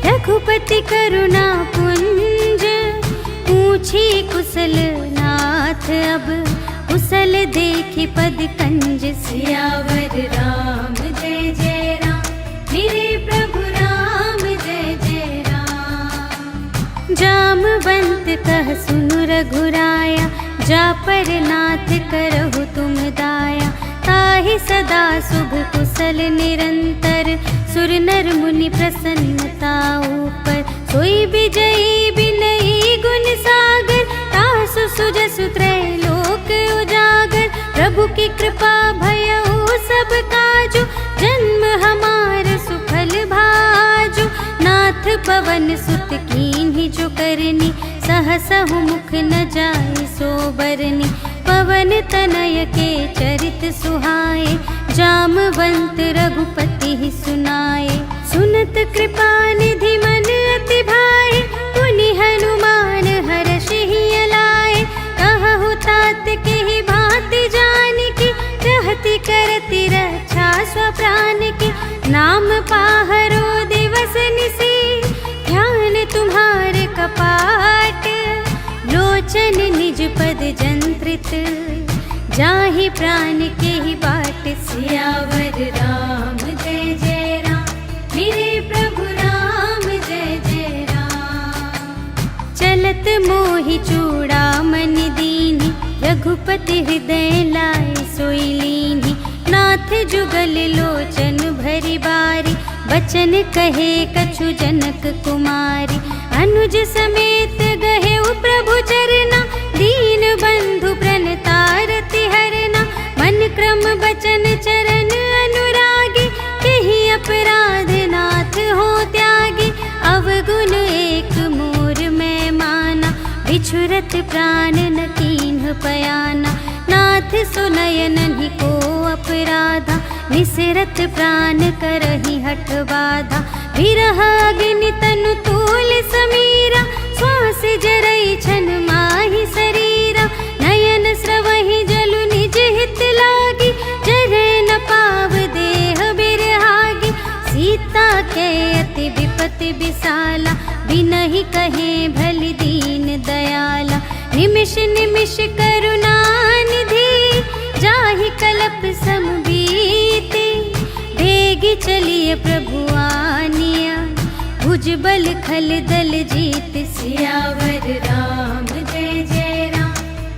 रघुपति करुणा पुंज। पूछी कुशल नाथ अब, कुशल देखि पद कंज। सियावर राम जय जय राम, मेरे प्रभु राम जय जय राम। जामवंत कह सुनु रघुराया, जा पर नाथ करहु तुम दाया। ताहि सदा शुभ कुशल निरंतर, सुर नर मुनि प्रसन्नता ऊपर। सोई विजयी बिनयी गुण सागर, तासु सुजसु त्रैलोक उजागर। प्रभु की कृपा भयउ सब काजु, जन्म हमार सुफल भाजु। नाथ पवन सुत कीन्हि जो करनी, सहसहु मुख न जाय सो बरनी। पवन तनय के चरित सुहाए, जामवंत रघुपति ही सुनाए। सुनत कृपा निधि मन अति भाए, पुनि हनुमान हर्ष ही अलाए। कहु तात के ही भांति जानकी, रहति करति रक्षा स्वप्रान की। नाम पाहरो दिवस निसी, ध्यान तुम्हारे कपाट। लोचन निज पद जंत्रित, जाहि प्राण के ही बाट। सियावर राम जय जय राम, मेरे प्रभु राम जय जय राम। चलत मोहि चूड़ामन दीन्हि, रघुपति हृदय लाए सोई लीन्हि। नाथ जुगल लोचन भरि बारी, बचन कहे कछु जनक कुमारी। अनुज समेत गहेउ प्रभु चरना, दीन बंधु प्रणतारति हरना। मन क्रम बचन चरण अनुरागी, केहि अपराध नाथ हो त्यागी। अवगुण एक मोर मैं माना, बिछुरत प्राण न कीन्ह पयाना। नाथ सुनयनहि को अपराधा, निसिरत प्राण करहि हठ बाधा। विरह अग्नि तनु तूल समीरा, श्वास जरई छन माहि शरीरा। नयन स्रवहि जलु निज हित लागी, जरै न पाव देह बिरहागी। सीता के अति विपति विसाला, बिनहि कहे भलि दीन दयाला। निमिष निमिष करुणा निधि, जाहि कलप सम बीते, भेगी चलिए प्रभु आनिया, भुजबल खल दल जीत। सियावर राम जय जय राम,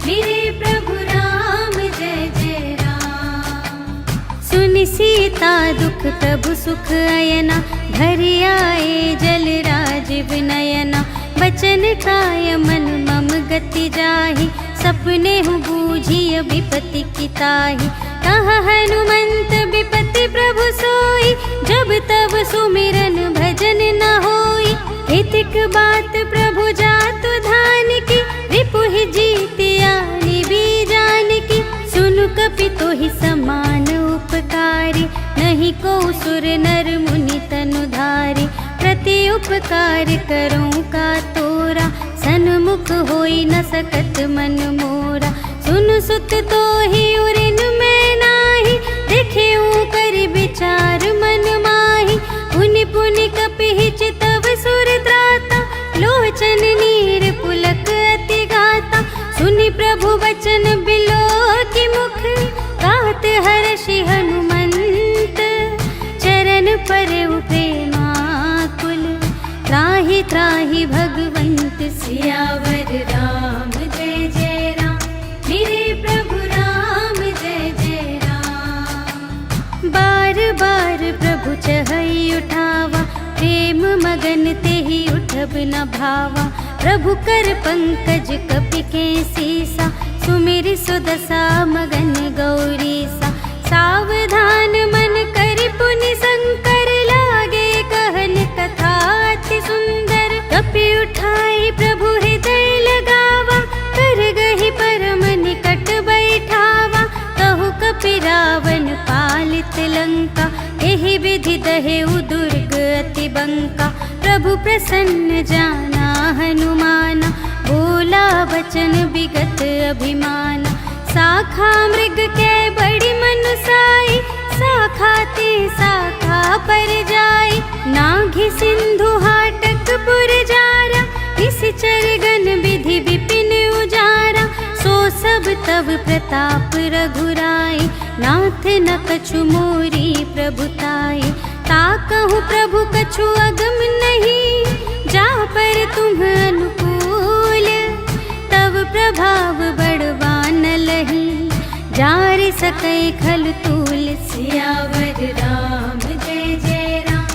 मेरे प्रभु राम जय जय राम। सुनि सीता दुख प्रभु सुख अयना, भरि आए जल राजीव नयना। बचन काय मन मम गति जाहि, सपने हूँ बूझिय विपति की ताहि। कहा हनुमंत विपति प्रभु सोई, जब तब सुमिरन भजन न होई। हितिक बात प्रभु जातु धान की, रिपुहि जीतिया निबी जान की। सुनु कपि तोहि समान उपकारी, नहीं को सुर नर मुनि तनु धारी। प्रति उपकार करूं का तोरा, सन्मुख होई न सकत मन मोरा। सुन सुत तोहि उरिन मैं नाही, देखेऊ कर विचार मन माही। पुनि पुनि कपिहि चितव सुर त्राता, लोचन नीर पुलक अति गाता। सुनि प्रभु वचन बिलो की मुख, गात हर्षि हनुमंत। चरण परउ प्रेमाकुल, त्राहि त्राहि भगवंत। सियावर राम जय जय राम, मेरे प्रभु राम जय जय राम। बार बार प्रभु चहई उठावा, प्रेम मगन तेहि उठब न भावा। प्रभु कर पंकज कपि के सीसा, सुमिरि सुदशा मगन गौरीसा। सावधान मन करि पुनि शंकर, लागे कहन कथा अति सुंदर। कपि उठाई प्रभु हृदय लगावा, कर गहि परम निकट बैठावा। कहु कपि रावण पालित लंका, एहि विधि दहेउ दुर्ग अति बंका। प्रभु प्रसन्न जाना हनुमाना, बोला वचन विगत अभिमाना। शाखा मृग के बड़ी मनुसाई, शाखा ते शाखा पर जाई। नाघि सिंधु हाटक पुर जारा, निश्चर गण विधि विपिन उजारा। सो सब तब प्रताप रघुराई, नाथ न कछु मोरी प्रभुताई। ताकहु प्रभु कछु अगम नहीं, जा पर तुम अनुकूल। तब प्रभाव बड़वान लही, जारि सकै खल तूल। सियावर राम जय जय राम,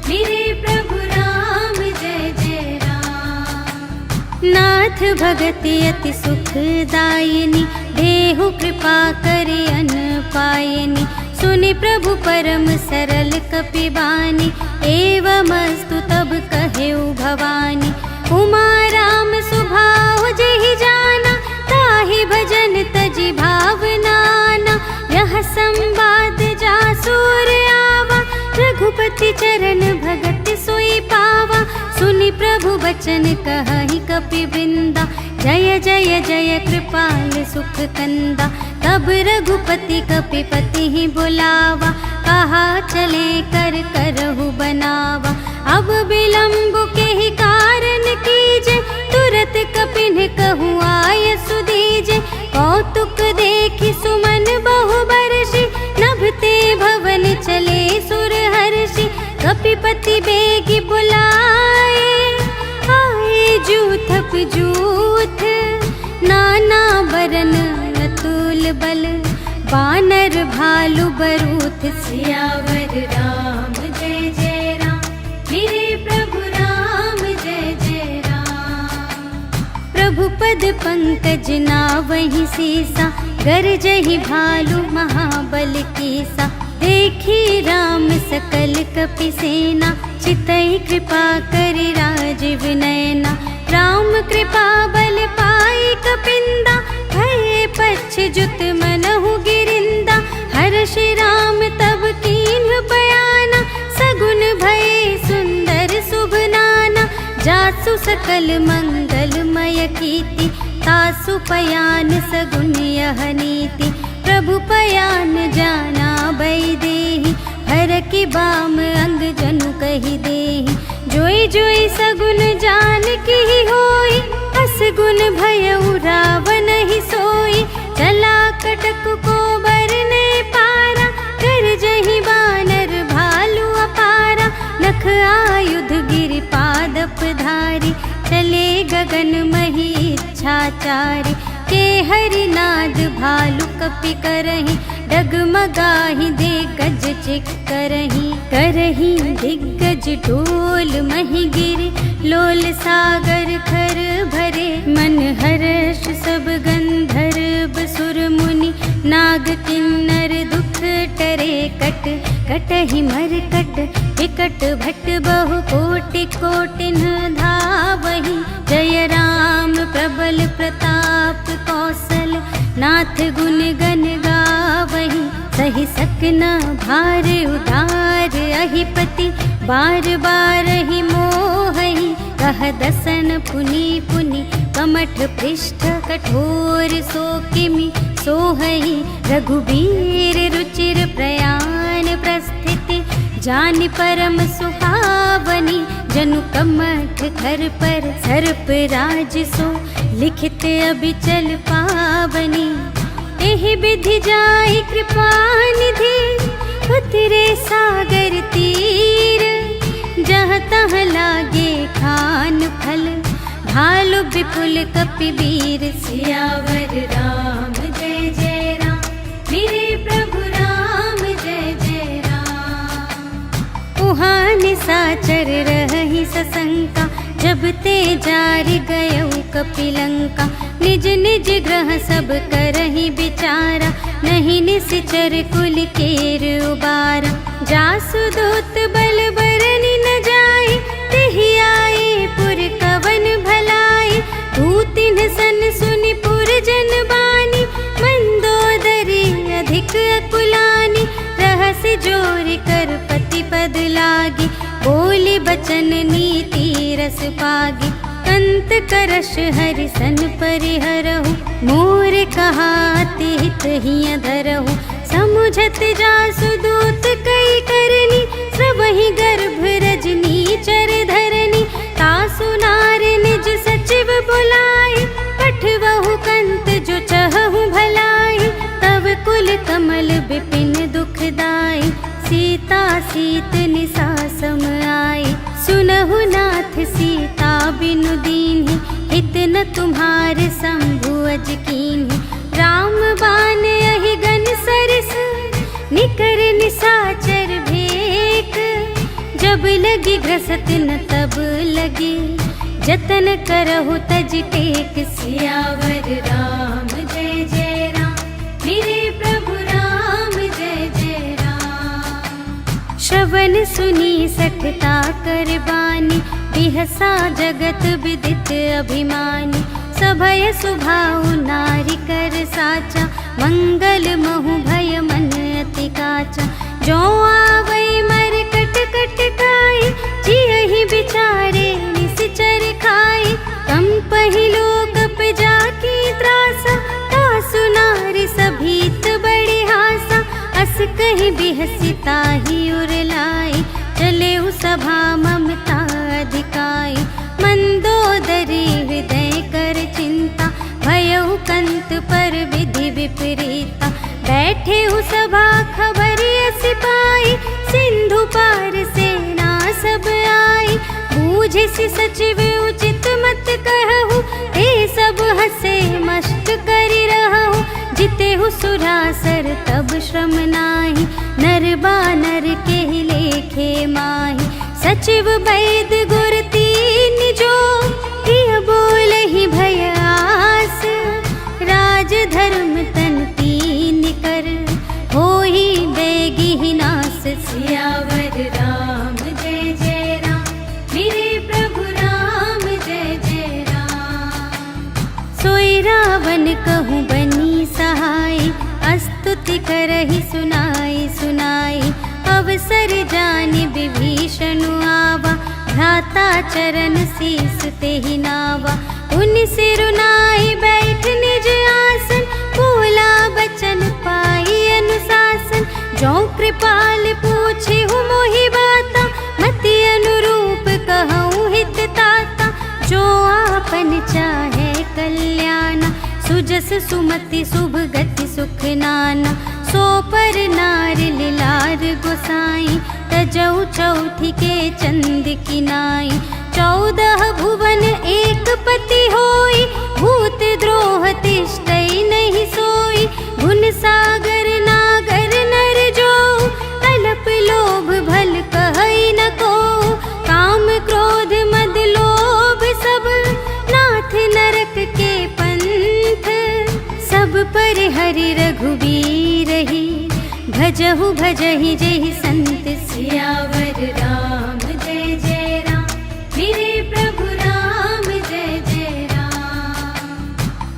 मेरे प्रभु राम जय जय राम। नाथ भगति अति सुखदायिनी, देहु कृपा करि अन पायिनी। सुनि प्रभु परम सरल कपि बानी, एवमस्तु तब कहेउ भवानी। उमा राम सुभाव जेहि जाना, ताहि भजन तजि भावनाना। यह संवाद जासुर आवा, रघुपति चरण भगत सोई पावा। सुनि प्रभु वचन कहहि कपि वृंदा, जय जय जय कृपाल सुख कंदा। तब रघुपति कपिपति ही बुलावा, कहा चले कर करहु बनावा। अब विलम्ब के ही कारण कीजे, तुरत कपिन कहूँ आय सुदीजे। कौतुक देखि सुमन बहु बरषि, नभते भवन चले सुर हर्षि। कपिपति बेगी बुलाए, आए जूथप जूथ। नाना बरन अतुल बल, बानर भालु बरूथ। सियावर राम जय जय राम, मेरे प्रभु राम जय जय राम। प्रभु पद पंकज नावहि सीसा, गरजहि भालु महाबल कीसा। देखी राम सकल कपि सेना, चितई कृपा करि राजीव नयना। राम कृपा बल पाई कपिंदा, भये पच्छजुत मनहु गिरिंदा। हर्षि राम तब कीन्ह बयाना, सगुन भये सुंदर शुभ नाना। जासु सकल मंगलमय कीर्ति, तासु पयान सगुन यह नीति। प्रभु पयान जाना भई देहि, हर की बाम अंग जनु कहि देहि। जोई जोई सगुन जान की होई, असगुन भयउ रावण ही सोई। चला कटक को बरने निछाचार के हरिनाद भालु कपि करहि डगमगाहि दिग्गज चिक करहि दिग्गज डोल महि गिरे लोल सागर खर भरे मन हर्ष सब गंधर्व सुर मुनि नाग किन्नर दुख टरे कटहि मरकट विकट भट बहु कोटि कोटिन धावहि जय राम प्रबल प्रताप कौशल नाथ गुण गण गावहि सहि सकना भार उधार अहिपति बार बार ही मोहहि कह दसन पुनि पुनि कमठ पृष्ठ कठोर सो किमि सोहहि रघुबीर रुचिर प्रयाण प्रस्थिति जानि परम सुहावनी जनु कमठ घर पर सर्प राज सो लिखित अबिचल पावनी एहि विधि जाहि कृपा निधि उतरे सागर तीर जहाँ तहाँ लागे खान फल भालु विपुल कपिवीर सियावर राम जय जय राम मेरे प्रभु राम जय जय राम। उहाँ निसाचर रहि सशंका जब ते जारि गयौ कपिलंका निज निज ग्रह सब करहि विचारा नहीं निसिचर कुल केर उबारा जासु दूत बल बरनि न जाए तेहि आए पुर कवन भलाई दूतिन सन सुनि पुर जन बानी मंदोदरी अधिक अकुलानी रहस्य जोरि कर पति पद लागी बोली बचन नीति रस पागी कंत करश हरि सन परिहरहु मोर कहाति हित हिय धरहु समुझत जासु दूत कई करनी स्रवहि गर्भ रजनी चर धरनी तासु नार निज सचिव बुलाए पठवहु कंत जो चहहु भलाई तब कुल कमल विपिन दुखदाई सीता सीत निसा सम आई सुनहु नाथ सीता बिनु दीन्हि हित न तुम्हारे शंभु अज कीन्हि राम बान यहि गन सरस निकर निसाचर भेक जब लगी घसत न तब लगी जतन करहु तज टेक सियावर राम जय जय राम मेरे प्रभु राम जय जय राम। श्रवण सुनी सकता कर बानी बिहसा जगत विदित अभिमानी सभय सुभाउ नारी कर साचा मंगल महु भय मन अति काचा जो आवै मर कट कट खाई जियहि बिचारे निसिचर खाई कम पहिलो कप जाकी त्रासा तासु नारी सभीत बड़े हासा अस कहि बिहसिता ही उरलाई चले सभा ममता अधिकाई मंदोदरी हृदय कर चिंता भयउ कंत पर विधि विपरीता बैठे सभा खबर सिपाही सिंधु पार सेना सब आई बूझे सि सचिव उचित मत कहु ते सब हसे मस्त करि रहु जिते सुरासर तब श्रम नाही नर बानर के लेखे माही सचिव वैद गुर तीन जो प्रिय बोलहि भय आस राज धर्म तन तीन कर होहि बेगी नास सियावर राम जय जय राम मेरे प्रभु राम जय जय राम। सोई रावण कहूँ बनी सहाय स्तुति करहि सुनाई सुनाई अवसर जानि विभीषण आवा भ्राता चरण शीस तेहि नावा उन सिरुनाई बैठ निज आसन बोला बचन पाई अनुशासन जो कृपाल पूछे हूँ मोहि बाता मति अनुरूप कहूँ हित ताता जो आपन चाहे कल्याण सुजस सुमति शुभ गति सुख नाना सो पर नार लिलार गोसाई तजौ चौठी के चंद की नाई 14 भुवन एक पति होई भूत द्रोह तिष्ठै नहीं सोई, गुण सागर नागर नर जो, अल्प लोभ भल कहै न को, काम क्रोध मद लोभ सब, नाथ नरक के पंथ, सब पर हरि रघुबीर ही, भजहु भजहि जेहि संत, सियावर राम जय जय राम, मेरे प्रभु राम जय जय राम।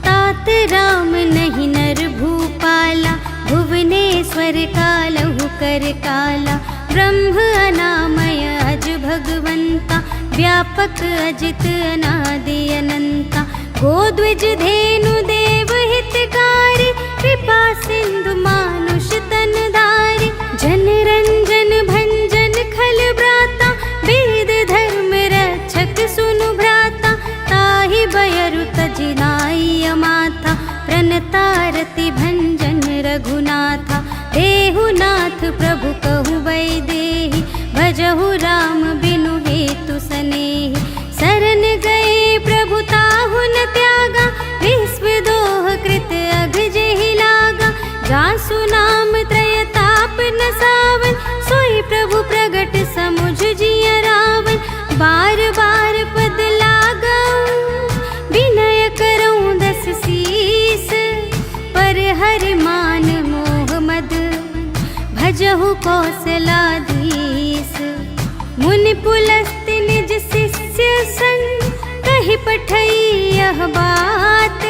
तात राम नहीं नर भूपाला, भुवनेश्वर कालहु कर काला, ब्रह्म अनामय अज भगवंता, व्यापक अजित अनादि अनंता, गोद्विज धेनु देव हितकारी, कृपा सिंधु मानुष तन धारी, जन रंजन भंजन खल ब्राता, वेद धर्म रक्षक सुनु भ्राता, ताहि बयरु तजि नाइ माथा, प्रणतारति भंजन रघुनाथा, देहु नाथ प्रभु कहु वैदेही, भजहु राम बिनु हेतु सनेही, शरण गए प्रभु ताहु न त्यागा, विश्व दोह कृत अघ जेहि लागा, जासु नाम त्रय ताप न सावन, सोई प्रभु प्रगट समुझ जिय रावण, बार बार पद लागऊ, विनय करऊँ दस सीस, पर हर मान मोह मद, भजहु कौशलाधीश, मुनि पुलस्त्य निज शिष्य संग, कहि पठई यह बात,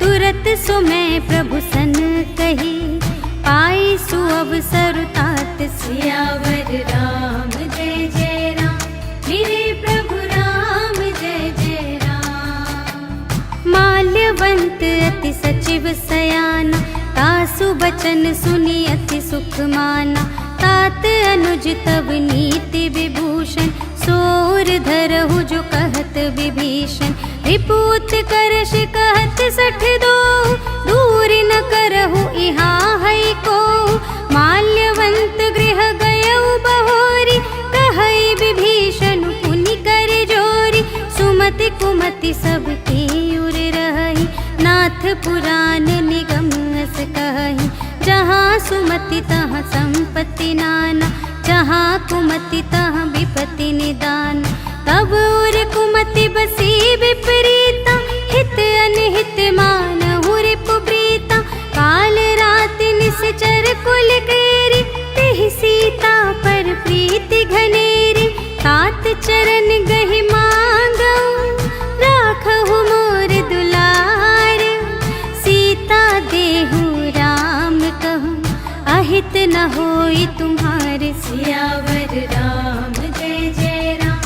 तुरत सो मैं प्रभु सन कही, पाई सुअवसर तात, सियावर राम जय जय राम, मेरे प्रभु राम जय जय राम। माल्यवंत अति सचिव सयाना, तासु बचन सुनि अति सुख माना, तात अनुज तब नीति विभूषण, सोर धरहु जो कहत विभीषण, रिपुत करश कहत सठ दो, दूर न करहु इहाँ है को, माल्यवंत गृह गयउ बहोरी, कहै विभीषण पुनि कर जोरी, सुमति कुमति सबके उर रही, नाथ पुराण निगम अस कहहि, जहाँ सुमति तहाँ संपत्ति नाना, जहाँ कुमति तहाँ विपत्ति निदान, तब उर कुमति बसी विपरीता, हित अनहित मानहु रिपु प्रीता, काल राति निश्चर कुल केरी, तेहि सीता पर प्रीति घनेरी, तात चरण गहि मांगऊ, राखहु मोर दुलार, सीता देहु राम कहूँ, अहित न होई तुम्हारे, सियावर राम जय जय राम,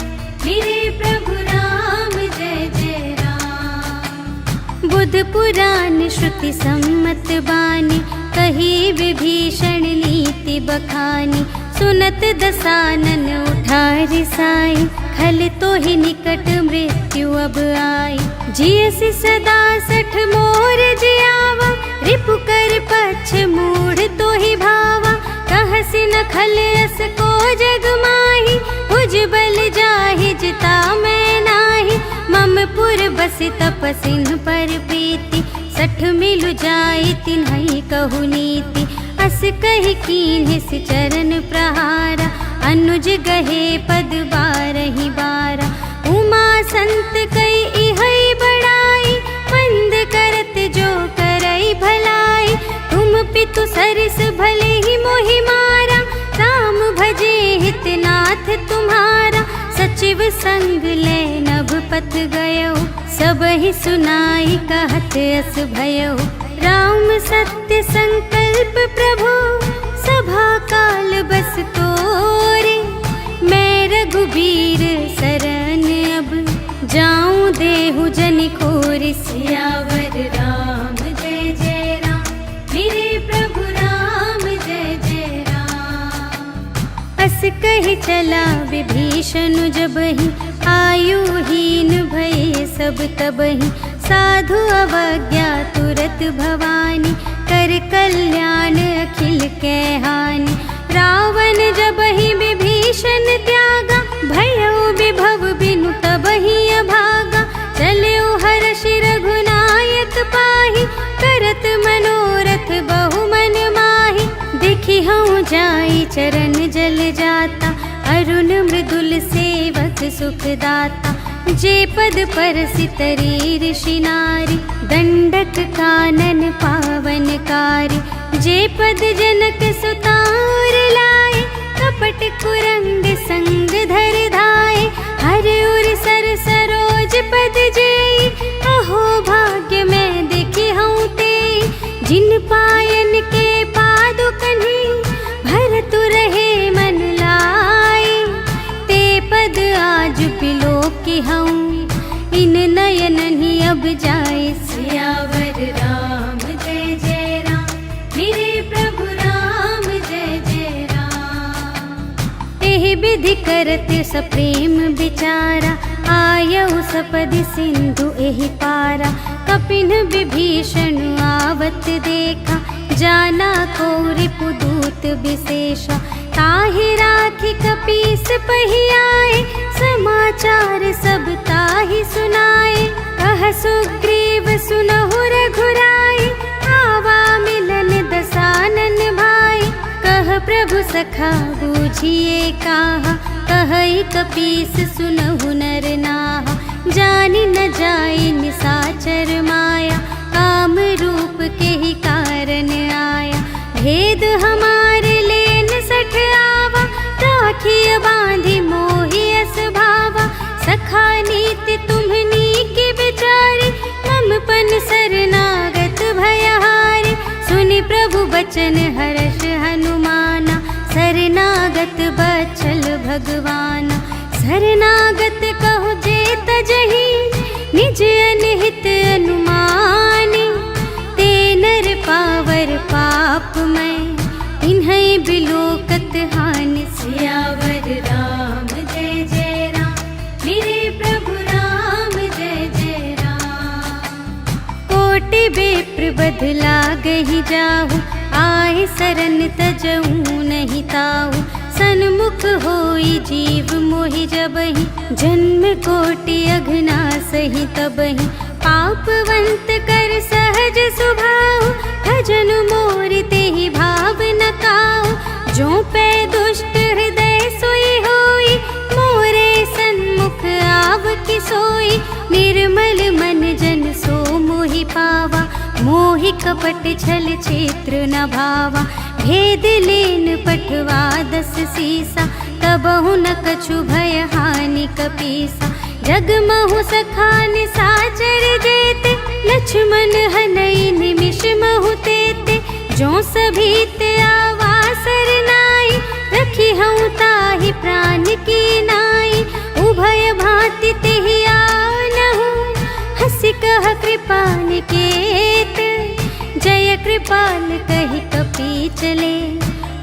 मेरे प्रभु राम जय जय राम। बुध पुराण श्रुति सम्मत बानी, कही विभीषण नीति बखानी, सुनत दसानन उठारि साई, खल तो ही निकट मृत्यु अब आई, जियसि सदा सठ मोर जियावा, रिपु कर पक्ष मूढ़ तो ही भावा, कहसि न खल अस को जग माही, भुज बल जाहि जिता मैं नाही, मम पुर बसि तपसिन पर प्रीति, सठ मिलु जाई तिन्है कहु नीति, अस कहि कीन्हिस चरण प्रहारा, अनुज गहे पद बारहि बारा, उमा संत कई इहै बड़ाई, मंद करत जो करई भलाई, तुम पितु सरिस भले ही मोहि मारा, राम भजे हित नाथ तुम्हारा, सचिव संग ले नभ पथ गयो, सबहि सुनाई कहत अस भयो, राम सत्य संकल्प प्रभु, सभा काल बस तोरे, मैं रघुबीर शरण अब, जाऊं देहु जनि खोरि, सियावर राम जय जय राम, मेरे प्रभु राम जय जय राम। अस कहि चला विभीषण जबहि, आयुहीन भये सब तबहि, साधु अवज्ञा तुरत भवानी, कर कल्याण अखिल के हानि, रावण जबहि विभीषण त्यागा, भयउ विभव बिनु तबहि अभागा, चलऊ हर्षि रघुनाथ हूँ जाई चरण जल जाता, अरुण मृदुल सेवक सुखदाता। जे पद पर सितरी ऋषि नारी, दंडक कानन पावनकारी। जे पद जनक सुतार लाए, कपट कुरंग संग धर धाए। हर उर सर सरोज पद जेई, अहो भाग्य मैं देखी हूँ ते। जिन पायन के पादुकन्हि, भरतु रहे मन लाए। ते पद आज बिलोकी हूँ, इन नयन ही अब जाए। सियावर राम जय जय राम, मेरे प्रभु राम जय जय राम। एहि विधि करत सप्रेम विचारा, आयउ सपदि सिंधु एहि पारा। कपिन विभीषण आवत देखा, जाना को रिपुदूत विशेषा। ताहि राखी कपीस पहियाए, समाचार सब ताहि सुनाए। कह सुग्रीव सुनहु रघुराई, आवा मिलन दसानन भाई। कह प्रभु सखा बूझिए काहा, कहई कपीस सुनहु नर नाहा। जानि न जाई निसाचर माया, काम रूप के ही कारण आया। भेद हमारे लेन सठ आवा, राखिय बांधि मोहि अस भावा। सखा नीति तुम्हनी के विचारे, मम पन शरणागत भयहारे। सुनि प्रभु बचन हर्ष हनुमाना, शरणागत बचल भगवाना। शरणागत कहो जे तजहि, निज अनहित अनुमानी। ते नर पावर पाप मैं, इन्है बिलोकत हानि। सियावर राम जय जय राम, मेरे प्रभु राम जय जय राम। कोटि विप्र बदला गहि जाहु, आए सरन तजऊ नहीं ताहु। सन्मुख होई जीव मोहि जबहि, जन्म कोटि अघना सही तबहि। पापवंत कर सहज सुभाव, भजन मोर तेहि भाव न काहु। जो पै दुष्ट हृदय सोई होई, मोरे सन्मुख आव कि सोई। निर्मल मन जन सो मोहि पावा, मोहि कपट छल क्षेत्र न भावा। भेद लेन पठवा दस सीसा, तबहु न कछु भय हानि कपीसा। जगमहु सखा निसाचर जेते, लक्ष्मण हनई निमिष महु तेते। जो सभीत आवा सरनाई, रखी हूँ ताहि प्राण की नाई। उभय भांति तेहि आनहु, हँसि कह कृपाल केत। जय कृपाल कहि कपी चले,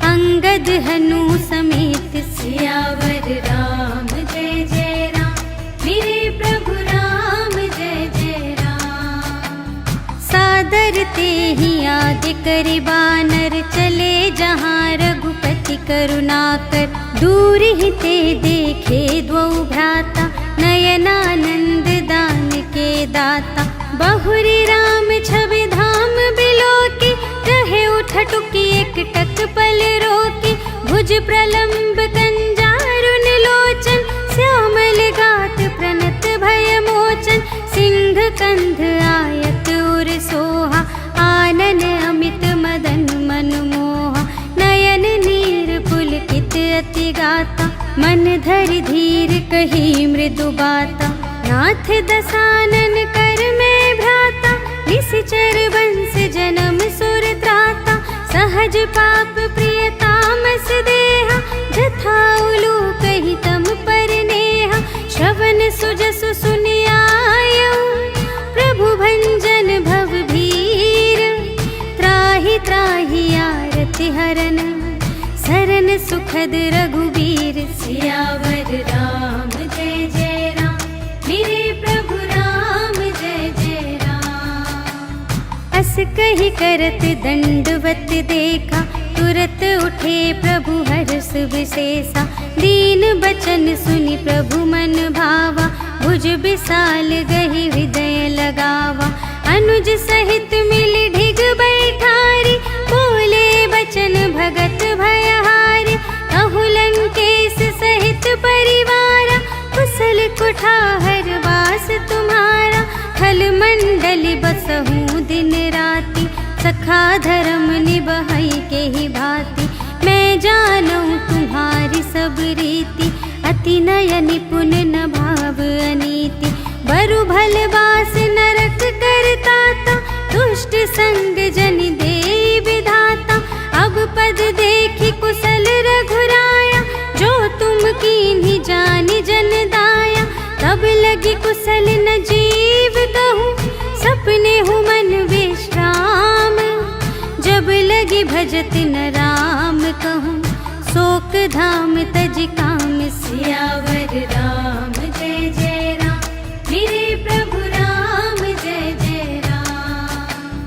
अंगद हनु समेत। सियावर राम जय जय राम, मेरे प्रभु राम जय जय राम। सादर तेहि आदि करि बानर, चले जहाँ रघुपति करुणाकर। दूर ही ते देखे द्वौ भ्राता, नयनानंद दान के दाता। बहुरी राम छवि धाम बिलोकी, रहे उठटुकी एक टक पल रोकी। भुज प्रलंब कंजारुन लोचन, श्यामल गात प्रणत भय मोचन। सिंह कंध आयत उर सोहा, आनन अमित मदन मनमोहा। नयन नीर पुलकित अति गाता, मन धरि धीर कही मृदु बाता। नाथ दसानन कर में भ्राता, निश्चर वंश जन्म सुर त्राता। सहज पाप प्रिय तामस देहा, जथा उलू कही तम पर नेहा। श्रवण सुजसु सुनियायऊ, प्रभु भंजन भव भीर। त्राहि त्राहि आरति हरन, सरन सुखद रघुबीर। सियावर राम जय जय राम, मेरे प्रभु राम जय जय राम। अस कहि करत दंडवत देखा, तुरत उठे प्रभु हर्ष विशेषा। दीन बचन सुनि प्रभु मन भावा, भुज विशाल गहि हृदय लगावा। अनुज सहित मिल ढिग बैठारी, बोले बचन भगत भयहारी, कहु लंकेश सहित परिवार, कुशल कुठार वास तुम्हारा। खल मंडली बसहूँ दिन राति, सखा धर्म निबहई के ही भांति। मैं जानूँ तुम्हारी सब रीति, अति नय निपुण न भाव अनीति। बरु भल बास नरक करताता, दुष्ट संग जन दे विधाता। अब पद देखी कुशल रघुराया, जो तुम कीन्ही जानि जन दाया। तब लगी कुशल न जीव कहूँ, सपने हूँ मन विश्राम। जब लगी भजत न राम कहूँ, शोक धाम तज काम। सियावर राम जय जय राम, मेरे प्रभु राम जय जय राम।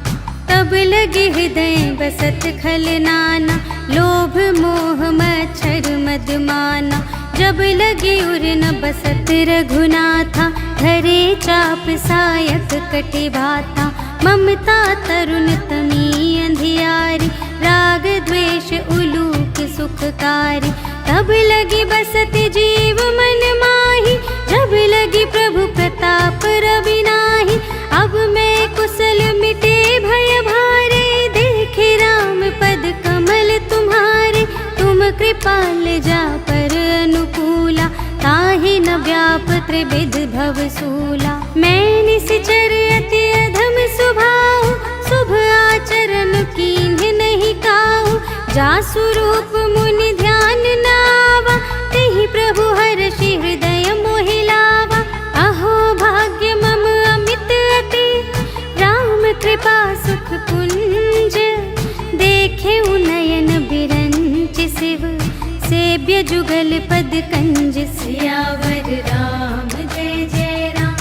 तब लगे हृदय बसत खल नाना, लोभ मोह मच्छर मद माना। जब लगे उर न बसत रघुनाथा, धरे चाप सायक कटि भाता। ममता तरुण तमी अंधियारी, राग द्वेष उलूक सुखकारी। तब लगी बसत जीव मन माही, जब लगी प्रभु प्रताप रवि नाही। अब मैं कुशल मिटे भय भारे, देखे राम पद कमल तुम्हारे। तुम कृपाल जा पर अनुकूला, ताहि न व्याप त्रिविध भव सूला। मैं निश्चर अति अधम स्वभाव, शुभ आचरण कीन्ह नहीं काहू। जासु रूप मुनि ध्यान नावा, तेहि प्रभु हर्षि हृदय मोहि लावा। अहो भाग्य मम अमित अति, राम कृपा सुख पुंज। देखे नयन बिरंच शिव, सेव्य जुगल पद कंज। सियावर राम जय जय राम,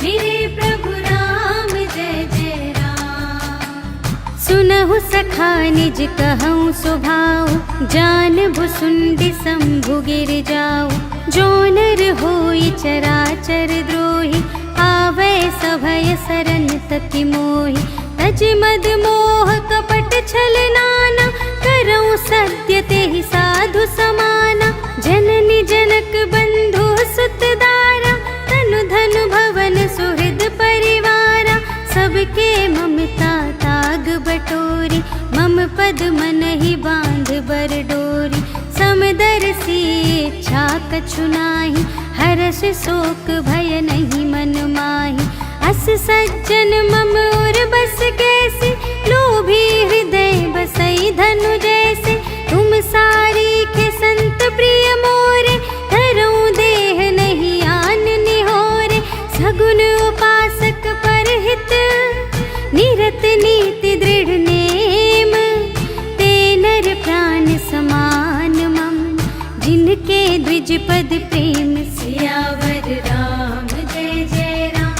मेरे प्रभु राम जय जय राम। सुनहु सखा निज कहूँ स्वभाव, जान भुसुंडी शंभु गिर जाऊ। जो नर होई चराचर द्रोही, आवे सभय सरन तति मोहि। तज मद मोह कपट छल नाना, करऊँ सत्य तेहि साधु समाना। जननी जनक बंधु सुत दारा, तनु धनु भवन सुहृद परिवारा। सबके ममता ताग बटोरी, मम पद मन ही बांध बर डोरी। समदर्शी इच्छा कछु नाही, हर्ष शोक भय नहीं मन माही। अस सज्जन मम और बस कैसे, लोभी हृदय बसई धनु जैसे। तुम सारी के संत प्रिय मोरे, धरूं देह नहीं आन निहोरे। सगुन उपासक परहित, निरत नीति दृढ़ नेम। ते नर प्राण समान मम, जिनके द्विज पद प्रेम। सियावर राम जय जय राम,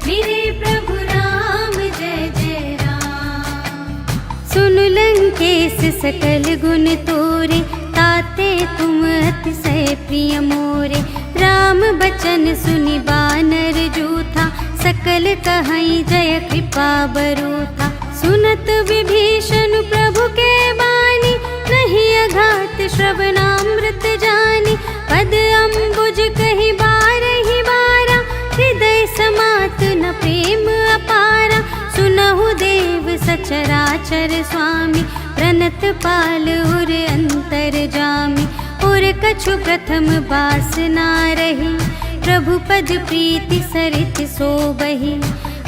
मेरे प्रभु राम जय जय राम। सुन लंकेश सकल गुण तोरे, ताते तुम अतिशय प्रिय मोरे। राम बचन सुनि बानर जूथा, सकल कहई जय कृपा बरूथा। सुनत विभीषण प्रभु के बानी, नहीं अघात श्रवणामृत जानी। पद अम्बुज कही बारहि बारा, हृदय समात न प्रेम अपारा। सुनहु देव सचराचर स्वामी, प्रणत पाल उर अंतर जामी। उर कछु प्रथम बास ना रही, प्रभु पद प्रीति सरित सोबहि।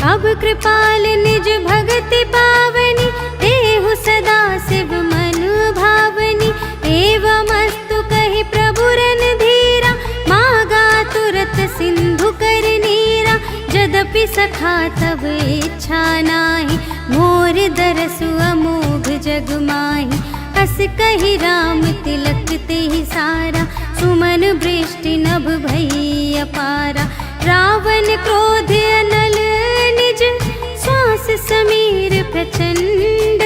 अब कृपाल निज भगति पावनी, देहु सदा शिव मन भावनी। एवमस्तु कहि प्रभु रणधीरा, मागा तुरत सिंधु कर नीरा। यद्यपि सखा तब इच्छा नाही, मोर दरसु अमोघ जग माही। अस कहि राम तिलक तेहि सारा, सुमन वृष्टि नभ भई अपारा। रावण क्रोध अनल निज, श्वास समीर प्रचंड।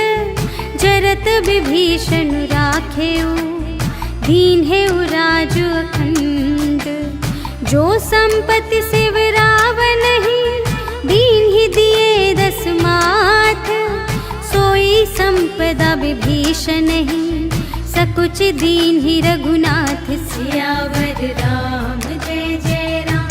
जरत विभीषण राखेउ, दीन्हेउ राजु अखंड। जो संपत्ति शिव रावण ही, दीन्हि दिए दस माथ। सोई संपदा विभीषण ही, सकुच दीन ही रघुनाथ सियावर राम जय जय राम,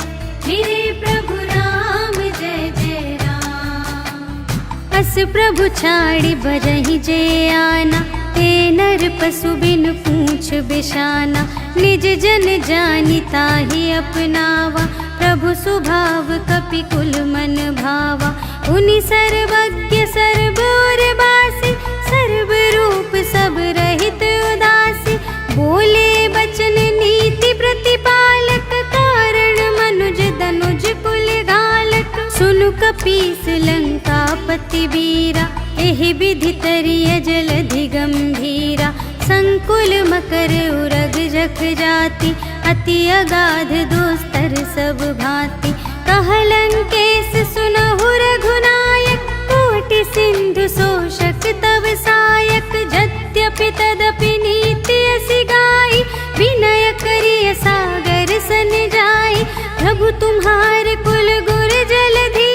मेरे प्रभु राम जय जय राम। अस प्रभु छाड़ी बरहि जे आना, ते नर पशु बिन पूछ बिशाना, निज जन जानि ताहि अपनावा, प्रभु सुभाव कपि कुल मन भावा। उनि सर्वज्ञ सर्व और बासी, सर्व रूप सब रहित उदासी, बोले बचन नीति प्रतिपालक, कारण मनुज दनुज कुल घालक। सुनु कपीस लंकापति वीरा, एहि विधि तरिय जलधि गंभीरा, संकुल मकर उरग जख जाति, अति अगाध दोस्तर सब भांति। कहलंकेश सुनहु रघुनायक, कोटि सिंधु शोषक तव सायक। यद्यपि तदपि नीति असि गाई, विनय करिय सागर सन जाई। प्रभु तुम्हार कुल गुर जलधि,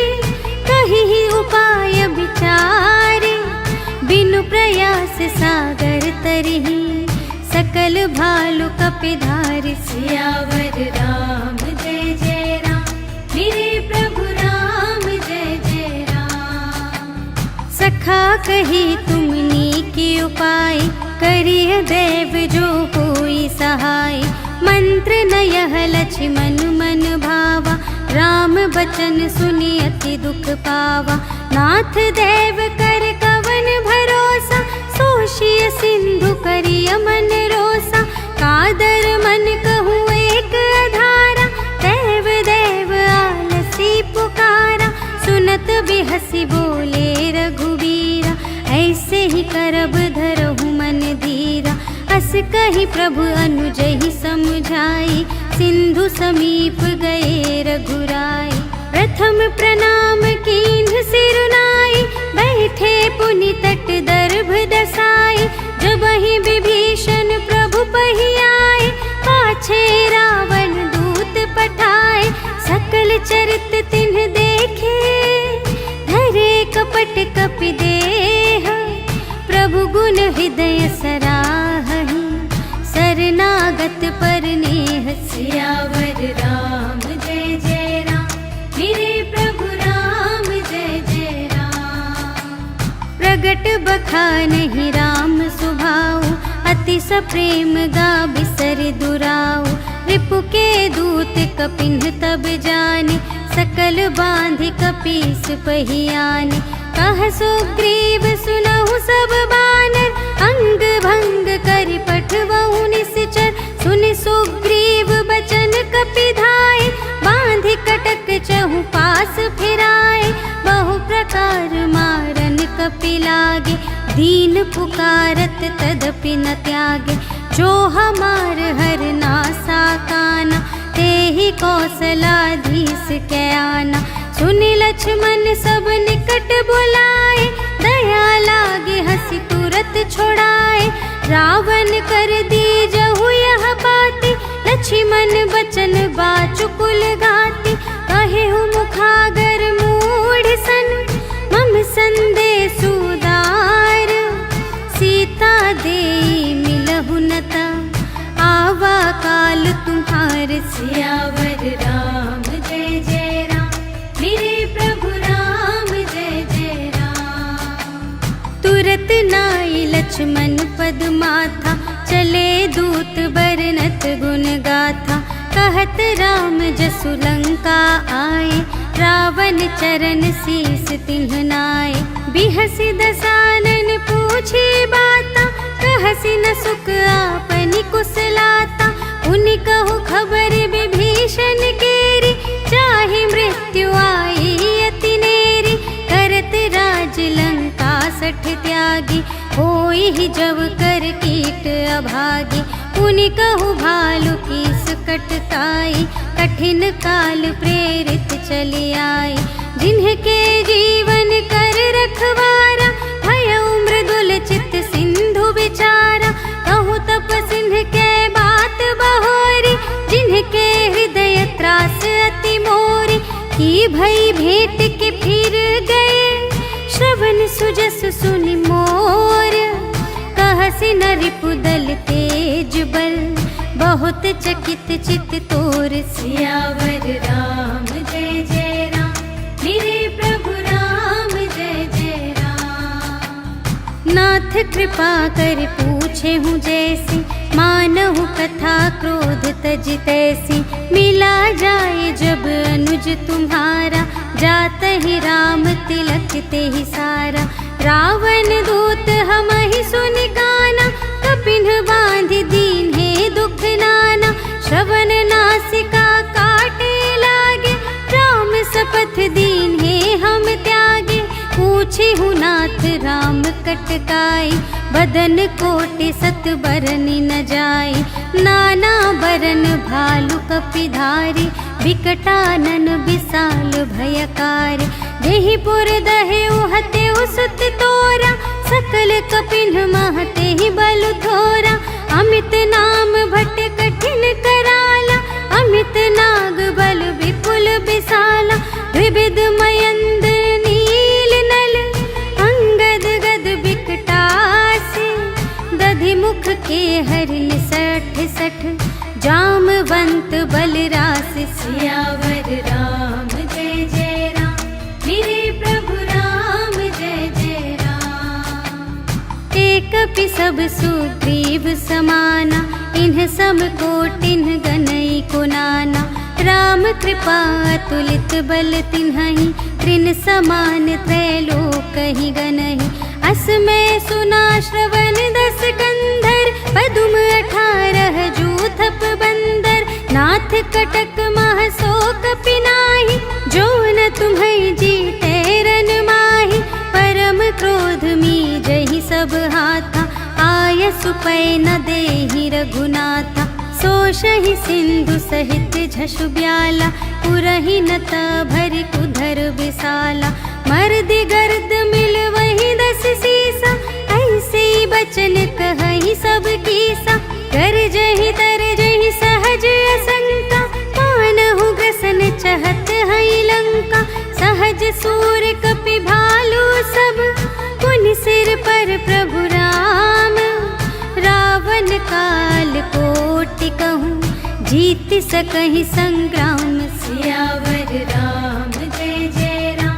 कहिहि उपाय विचारे। बिनु प्रयास सागर तरिहि, सकल भालु कपिधारि। सियावर राम जय जय राम, मेरे प्रभु राम जय जय राम। सखा कही तुमनी की उपाय, करिय देव जो होई सहाय। मंत्र न यह लक्ष्मण मन भावा, राम बचन सुनि अति दुख पावा। नाथ देव कर कवन भरोसा, सोषिय सिंधु करिय मन रोसा। कादर मन कहूँ एक अधारा, देव देव आलसी पुकारा। सुनत बिहसी बोले रघुबीरा, ऐसे ही करब धरहु मन धीरा। अस कही प्रभु अनुजहि समझाई, सिंधु समीप गए रघुराई। प्रथम प्रणाम कीन्ह सिरुनाई, बैठे पुनि तट दर्भ दसाई। जबहि विभीषण प्रभु पहि आए, पाछे रावण दूत पठाए। सकल चरित तिन्ह देखे, धरे कपट कपि देह। प्रभु गुण हृदय सराहहि, शरणागत पर नेह। सियावर राम जय जय राम, मेरे प्रभु राम जय जय राम। प्रगट बखानहि राम सुभाऊ, अति सप्रेम गा बिसर दुराऊ। रिपु के दूत कपिन्ह तब जाने, सकल बांधि कपीस पहि आने। कह सुग्रीव सुनहु सब बानर, अंग भंग करि पठवहु निश्चर। सुनि सुग्रीव बचन कपिधाय, बांधि कटक चहु पास फिराए। बहु प्रकार मारन कपि लागे, दीन पुकारत तदपि न त्यागे। जो हमार हर नासा काना, तेहि कौशलाधीश कै आना। सुनि लक्ष्मण सब निकट बुलाए, दया लागे हंसी तुरत छोड़ाए। रावण कर दीजहु यह बाती, लक्ष्मण बचन बाचुकुल घाती। कहेहु मुखागर मूढ़ सन, मम संदेश उदार। सीता देई मिलहु नता, आवा काल तुम्हार। सियावर राम जय जय राम, मेरे प्रभु राम जय जय राम। तुरत नाई लक्ष्मण पद माथा, चले दूत बरनत गुण गाथा। कहत राम जसु लंका आए, रावण चरण शीस तिन्ह नाए। बिहसि दसानन पूछी बाता, कहसि न सुख आपनि कुशलाता। उनि कहु खबर विभीषण केरी, चाहे मृत्यु आई अति नेरी। करत राज लंका सठ त्यागी, होई ही जब कर कीट अभागी। उनि कहु भालु कीस कटकाई, कठिन काल प्रेरित चली आई। जिन्हके जीवन कर रखवारा, भयउ मृदुल चित सिंधु विचारा। कहु तप सिंह के बात बहोरी, जिन्हके हृदय त्रास अति मोरी। की भई भेंट के फिर गए, श्रवण सुजस सुनि मोर। सहसि नरिपुदल तेज बल, बहुत चकित चित तोर। सियावर राम जय जय राम, मेरे प्रभु राम जय जय राम। नाथ कृपा कर पूछे हूँ जैसी, मानहु कथा क्रोध तज तैसी। मिला जाए जब अनुज तुम्हारा, जात ही राम तिलक ते ही सारा। रावण दूत हमहि सुनि काना, कपिन बांधि दीन हे दुख नाना। श्रवण नासिका काटे लागे, राम सपथ दीन हे हम त्यागे। पूछे हूँ नाथ राम कटकाई, बदन कोटि सत बरनि न जाय। नाना बरन भालु कपिधारी, विकटानन विशाल भयकारी। देहि पुर दहेउ हतेउ सुत तोरा, सकल कपिन महते ही बलु थोरा। अमित नाम भट कठिन कराला, अमित नाग बल विपुल विशाला। विविध मयंद नील नल, अंगद गद विकटासी। दधि मुख के हरिन सठ सठ, जामवंत बलरास। सियावर राम जय जय राम, मेरे प्रभु राम जय जय राम। एक कपि सब सुग्रीव समाना, इन्ह सम कोटिन्ह गनई को नाना। राम कृपा अतुलित बल तिन्हहि, त्रिन समान त्रैलोक ही गनहि। अस में सुना श्रवण 10 कंधर, पदुम 18 जूथप बंदर। नाथ कटक मह सो कपि नाहि, जो न तुम्हें जीते रन माहि। परम क्रोध मी जहि सब हाथा, आय सुपै न देहि रघुनाथा। सोषहि सिंधु सहित झषु ब्याला, पुरहि नत भरि कुधर विशाला। मर्दि गर्द मिल वही 10 सीसा, ऐसे बचन कहहि सब कीसा। गरजहि तरजहि सहज असंका, मानहु ग्रसन चहत हई लंका। सहज सूर कपि भालु सब, पुनि सिर पर प्रभु राम। रावण काल कोटि कहूँ, जीत सकहि संग्राम। सियावर राम जय जय राम,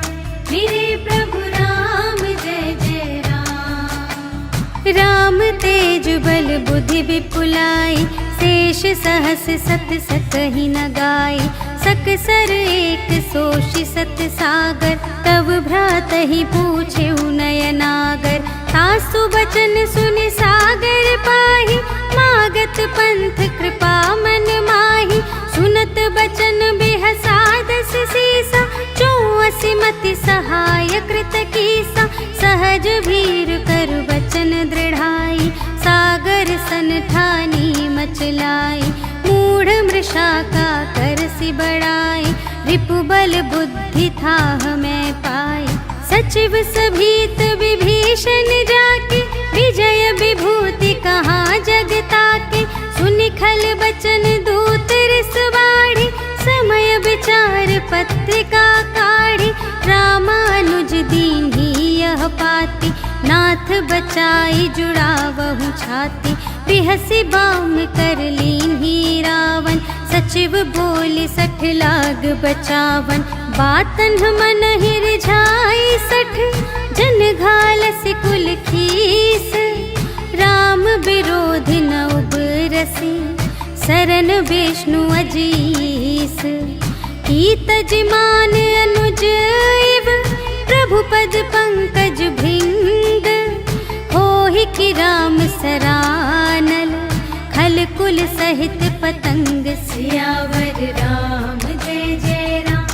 मेरे प्रभु राम जय जय राम। राम तेज बल बुद्धि विपुलाई, शेष सहस सत सकहि न गाय। सकसर एक सोषि सत सागर, तब भ्रातहि पूछे नयनागर। तासु बचन सुनि सागर पाहि, मागत पंथ कृपा मन माहि। सुनत बचन बिहसा 10 सीसा, 84 मति सहाय कृत कीसा। सहज भीर कर बचन दृढ़ाई, सागर सन ठानी मचलाई। मूढ़ मृषा का करसि बड़ाई, रिपुबल बुद्धि थाह मैं पाई। सचिव सभीत विभीषण जाके, विजय विभूति कहाँ जग ताके। सुनि खल बचन दूत रिस बाढ़ी, समय विचार पत्रिका काढ़ी। रामानुज दीन्ही यह पाती, नाथ बचाई जुड़ावहु छाती। बिहसि बाम कर लीन्ही रावण, सचिव बोले 60 लाग बचावन। बातन मन ही रिझाई 60, जन घालसि कुल खीस। राम विरोधि न उबरसि, सरन विष्णु अजीस। कीतज मान अनुज इव, प्रभु पद पंकज भृंग। होहि कि राम सरानल, खल कुल सहित पतंग। सियावर राम जय जय राम,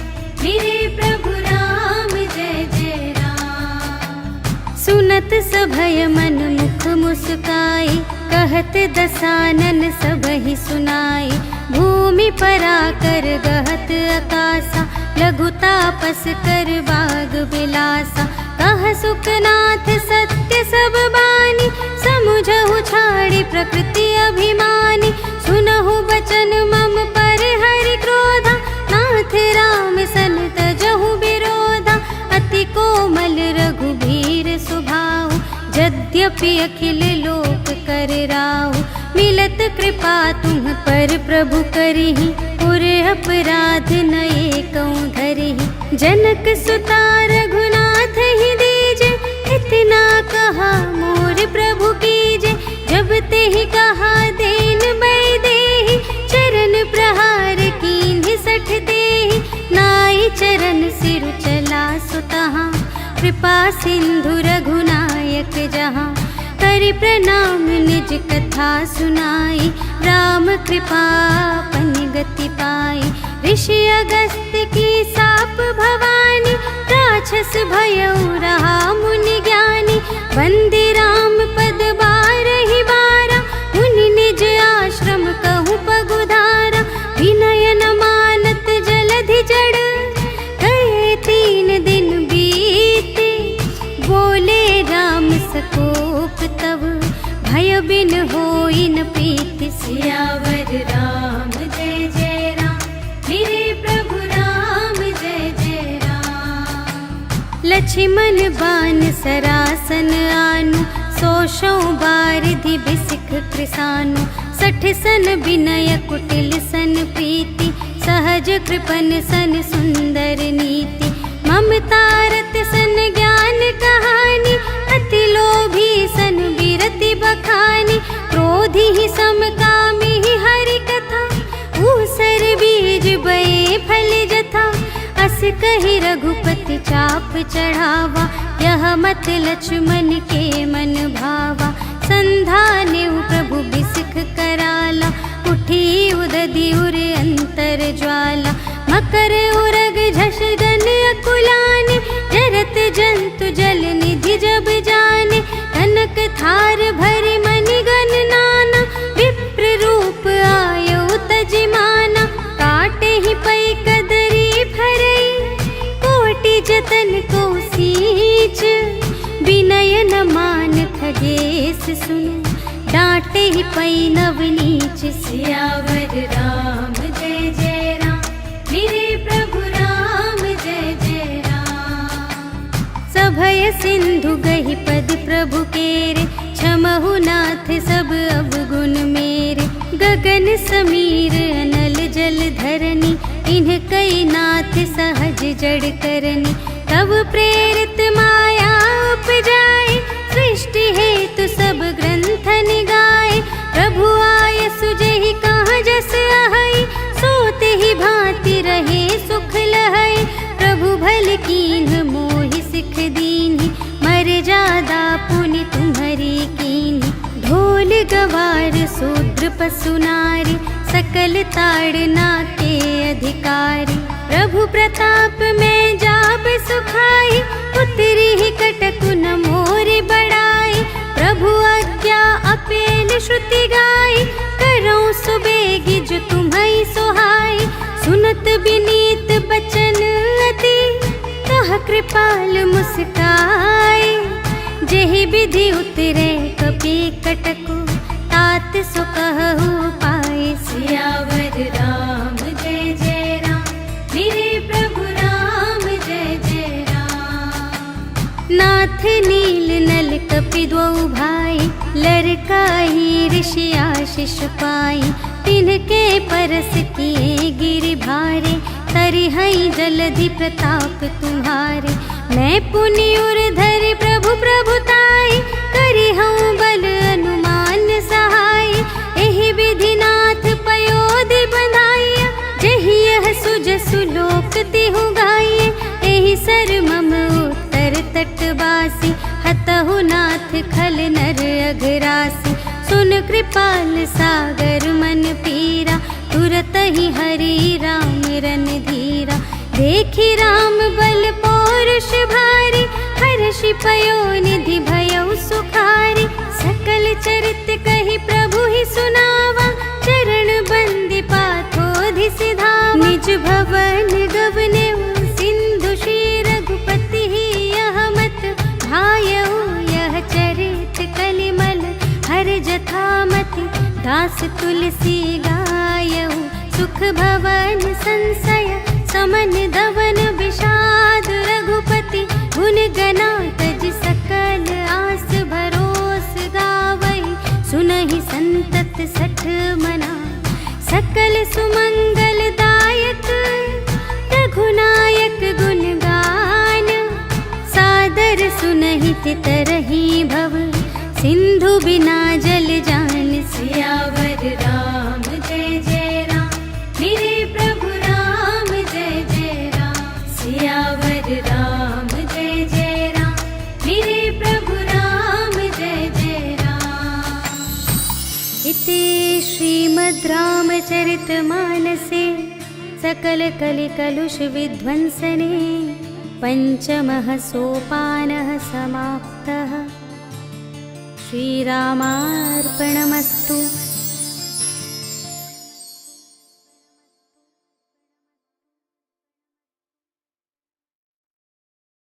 मेरे प्रभु राम जय जय राम। सुनत सभय मन मुख मुस्काई, कहत दसानन सबहि सुनाई। भूमि पराकर गहत आकासा, लघु तापस कर बाग विलासा। कह सुखनाथ सत्य सब बानी, समुझहु छाड़ी प्रकृति अभिमानी। सुनहु बचन मम पर हरि क्रोधा, नाथ राम सन तजहु विरोधा। अति कोमल रघुबीर सुभाऊ, यद्यपि अखिल लोक हर राहु। मिलत कृपा तुम पर प्रभु करहि, पुर अपराध नये कहूँ धरहि। जनक सुता रघुनाथ ही दीजे, इतना कहा मोर प्रभु कीजे। जब ते ही कहा देन बै देहि, चरण प्रहार कीन्हि सठ देहि। नाई चरण सिरु चला सुतहाँ, कृपा सिंधु रघुनायक जहाँ। करि प्रणाम निज कथा सुनाई, राम कृपा पन गति पाई। ऋषि अगस्त्य की साप भवानी, राक्षस भयउ रहा मुनि ज्ञानी। वंदे राम पद बारहि बारा, मुनि निज आश्रम कहूँ पगुधारा। विनय न मानत जलधि जड़, गए 3 दिन बीते। बोले राम सकोप तब, भय बिन होई न प्रीति। सियावर राम जय जय राम, मेरे प्रभु राम जय जय राम। लक्ष्मण बान सरासन आनु, 100 बारिधि बिसिख कृसानु। 60 सन विनय कुटिल सन प्रीति, सहज कृपन सन सुंदर नीति। ममता रत सन ज्ञान कहानी, अति लोभी सन विरति बखानी। क्रोधी ही समकामी ही हरि कथा, ऊसर बीज बये फल जथा। अस कहि रघुपति चाप चढ़ावा, यह मत लक्ष्मण के मन भावा। संधानेउ प्रभु बिसिख कराला, उठी उदधि उर अंतर ज्वाला। मकर उरग झष गन अकुलाने, जरत जंतु जल निधि जब जाने। कनक थार भरि मणिगण नाना, विप्र रूप आयउ तजिमाना। काटे ही पै कदरी भरई, कोटि जतन को सींच। विनय न मान खगेश सुन, डांटे ही पै नवनीच। सियावर राम जय जय राम, मेरे प्रभु राम जय जय राम। सभय सिंधु गहि पद प्रभु केरे, क्षमहु नाथ सब अवगुण मेरे। गगन समीर अनल जल धरनी, इन्ह कई नाथ सहज जड़ करनी। तब प्रेरित माया उपजाए, सृष्टि हेतु सब ग्रंथ निगाए। प्रभु आय सुजहि कहाँ जस आहई, सोते ही भांति रहे सुख लहई। प्रभु भल कीन्ह मोहि सिख दीन्हि, मर्यादा पुनि तुम्हरी कीन्हि। ढोल गवार शूद्र पशु नारी, सकल ताड़ना के अधिकारी। प्रभु प्रताप में जाब सुखाई, उतरी ही कटकु न मोरि बड़ाई। प्रभु आज्ञा अपेल श्रुति गाई, करऊँ सुबेगी जो तुम्हई सोहाई। सुनत विनीत बचन अति, कह कृपाल मुस्काई। जेहि विधि उतरे कपि कटकु, तात सो कहु पाई। सियावर राम जय जय राम, मेरे प्रभु राम जय जय राम। नाथ नील नल कपि द्वौ भाई, लरकाई ऋषि आशीष पाई। तिनके परस किए गिरि भारे, तरिहई जलधि प्रताप तुम्हारे। मैं पुनि उर धरि प्रभु प्रभुताई, करिहऊँ बल अनुमान सहाय। एहि विधि नाथ पयोधि बंधाइया, जहि यह सुजसु लोक तिहु गाइए। एहि सर मम उत्तर तटवासी, हतहु नाथ खल नर अघरासी। सुन कृपाल सागर मन पीरा, तुरत ही हरि राम रन धीरा। देखी राम बल पौरुष भारी, हर्षि पयो निधि भयउ सुखारी। सकल चरित कहि प्रभु ही सुनावा, चरण बंदी पाथोधि सिधावा। निज भवन गवनेउ सिंधु श्री रघुपति ही, यह मत भायउ यह चरित कलिमल। हर जथामति दास तुलसी गायउ, सुख भवन संशय समन दवन विषाद। रघुपति गुण गना तज सकल आस भरोस गावई, सुनहि संतत सठ मना। सकल सुमंगलदायक रघुनायक गुण गान। सादर सुनहि तितरहि भव सिंधु बिना जल जान। सियावर राम जय जय राम, मेरे प्रभु राम जय जय राम। सियावर राम जय जय राम, मेरे प्रभु राम जय जय राम। इति श्रीमद् रामचरितमानसे सकल कलिकलुष विध्वंसने पंचमः सोपानः समाप्तः। श्रीरामार्पणमस्तु।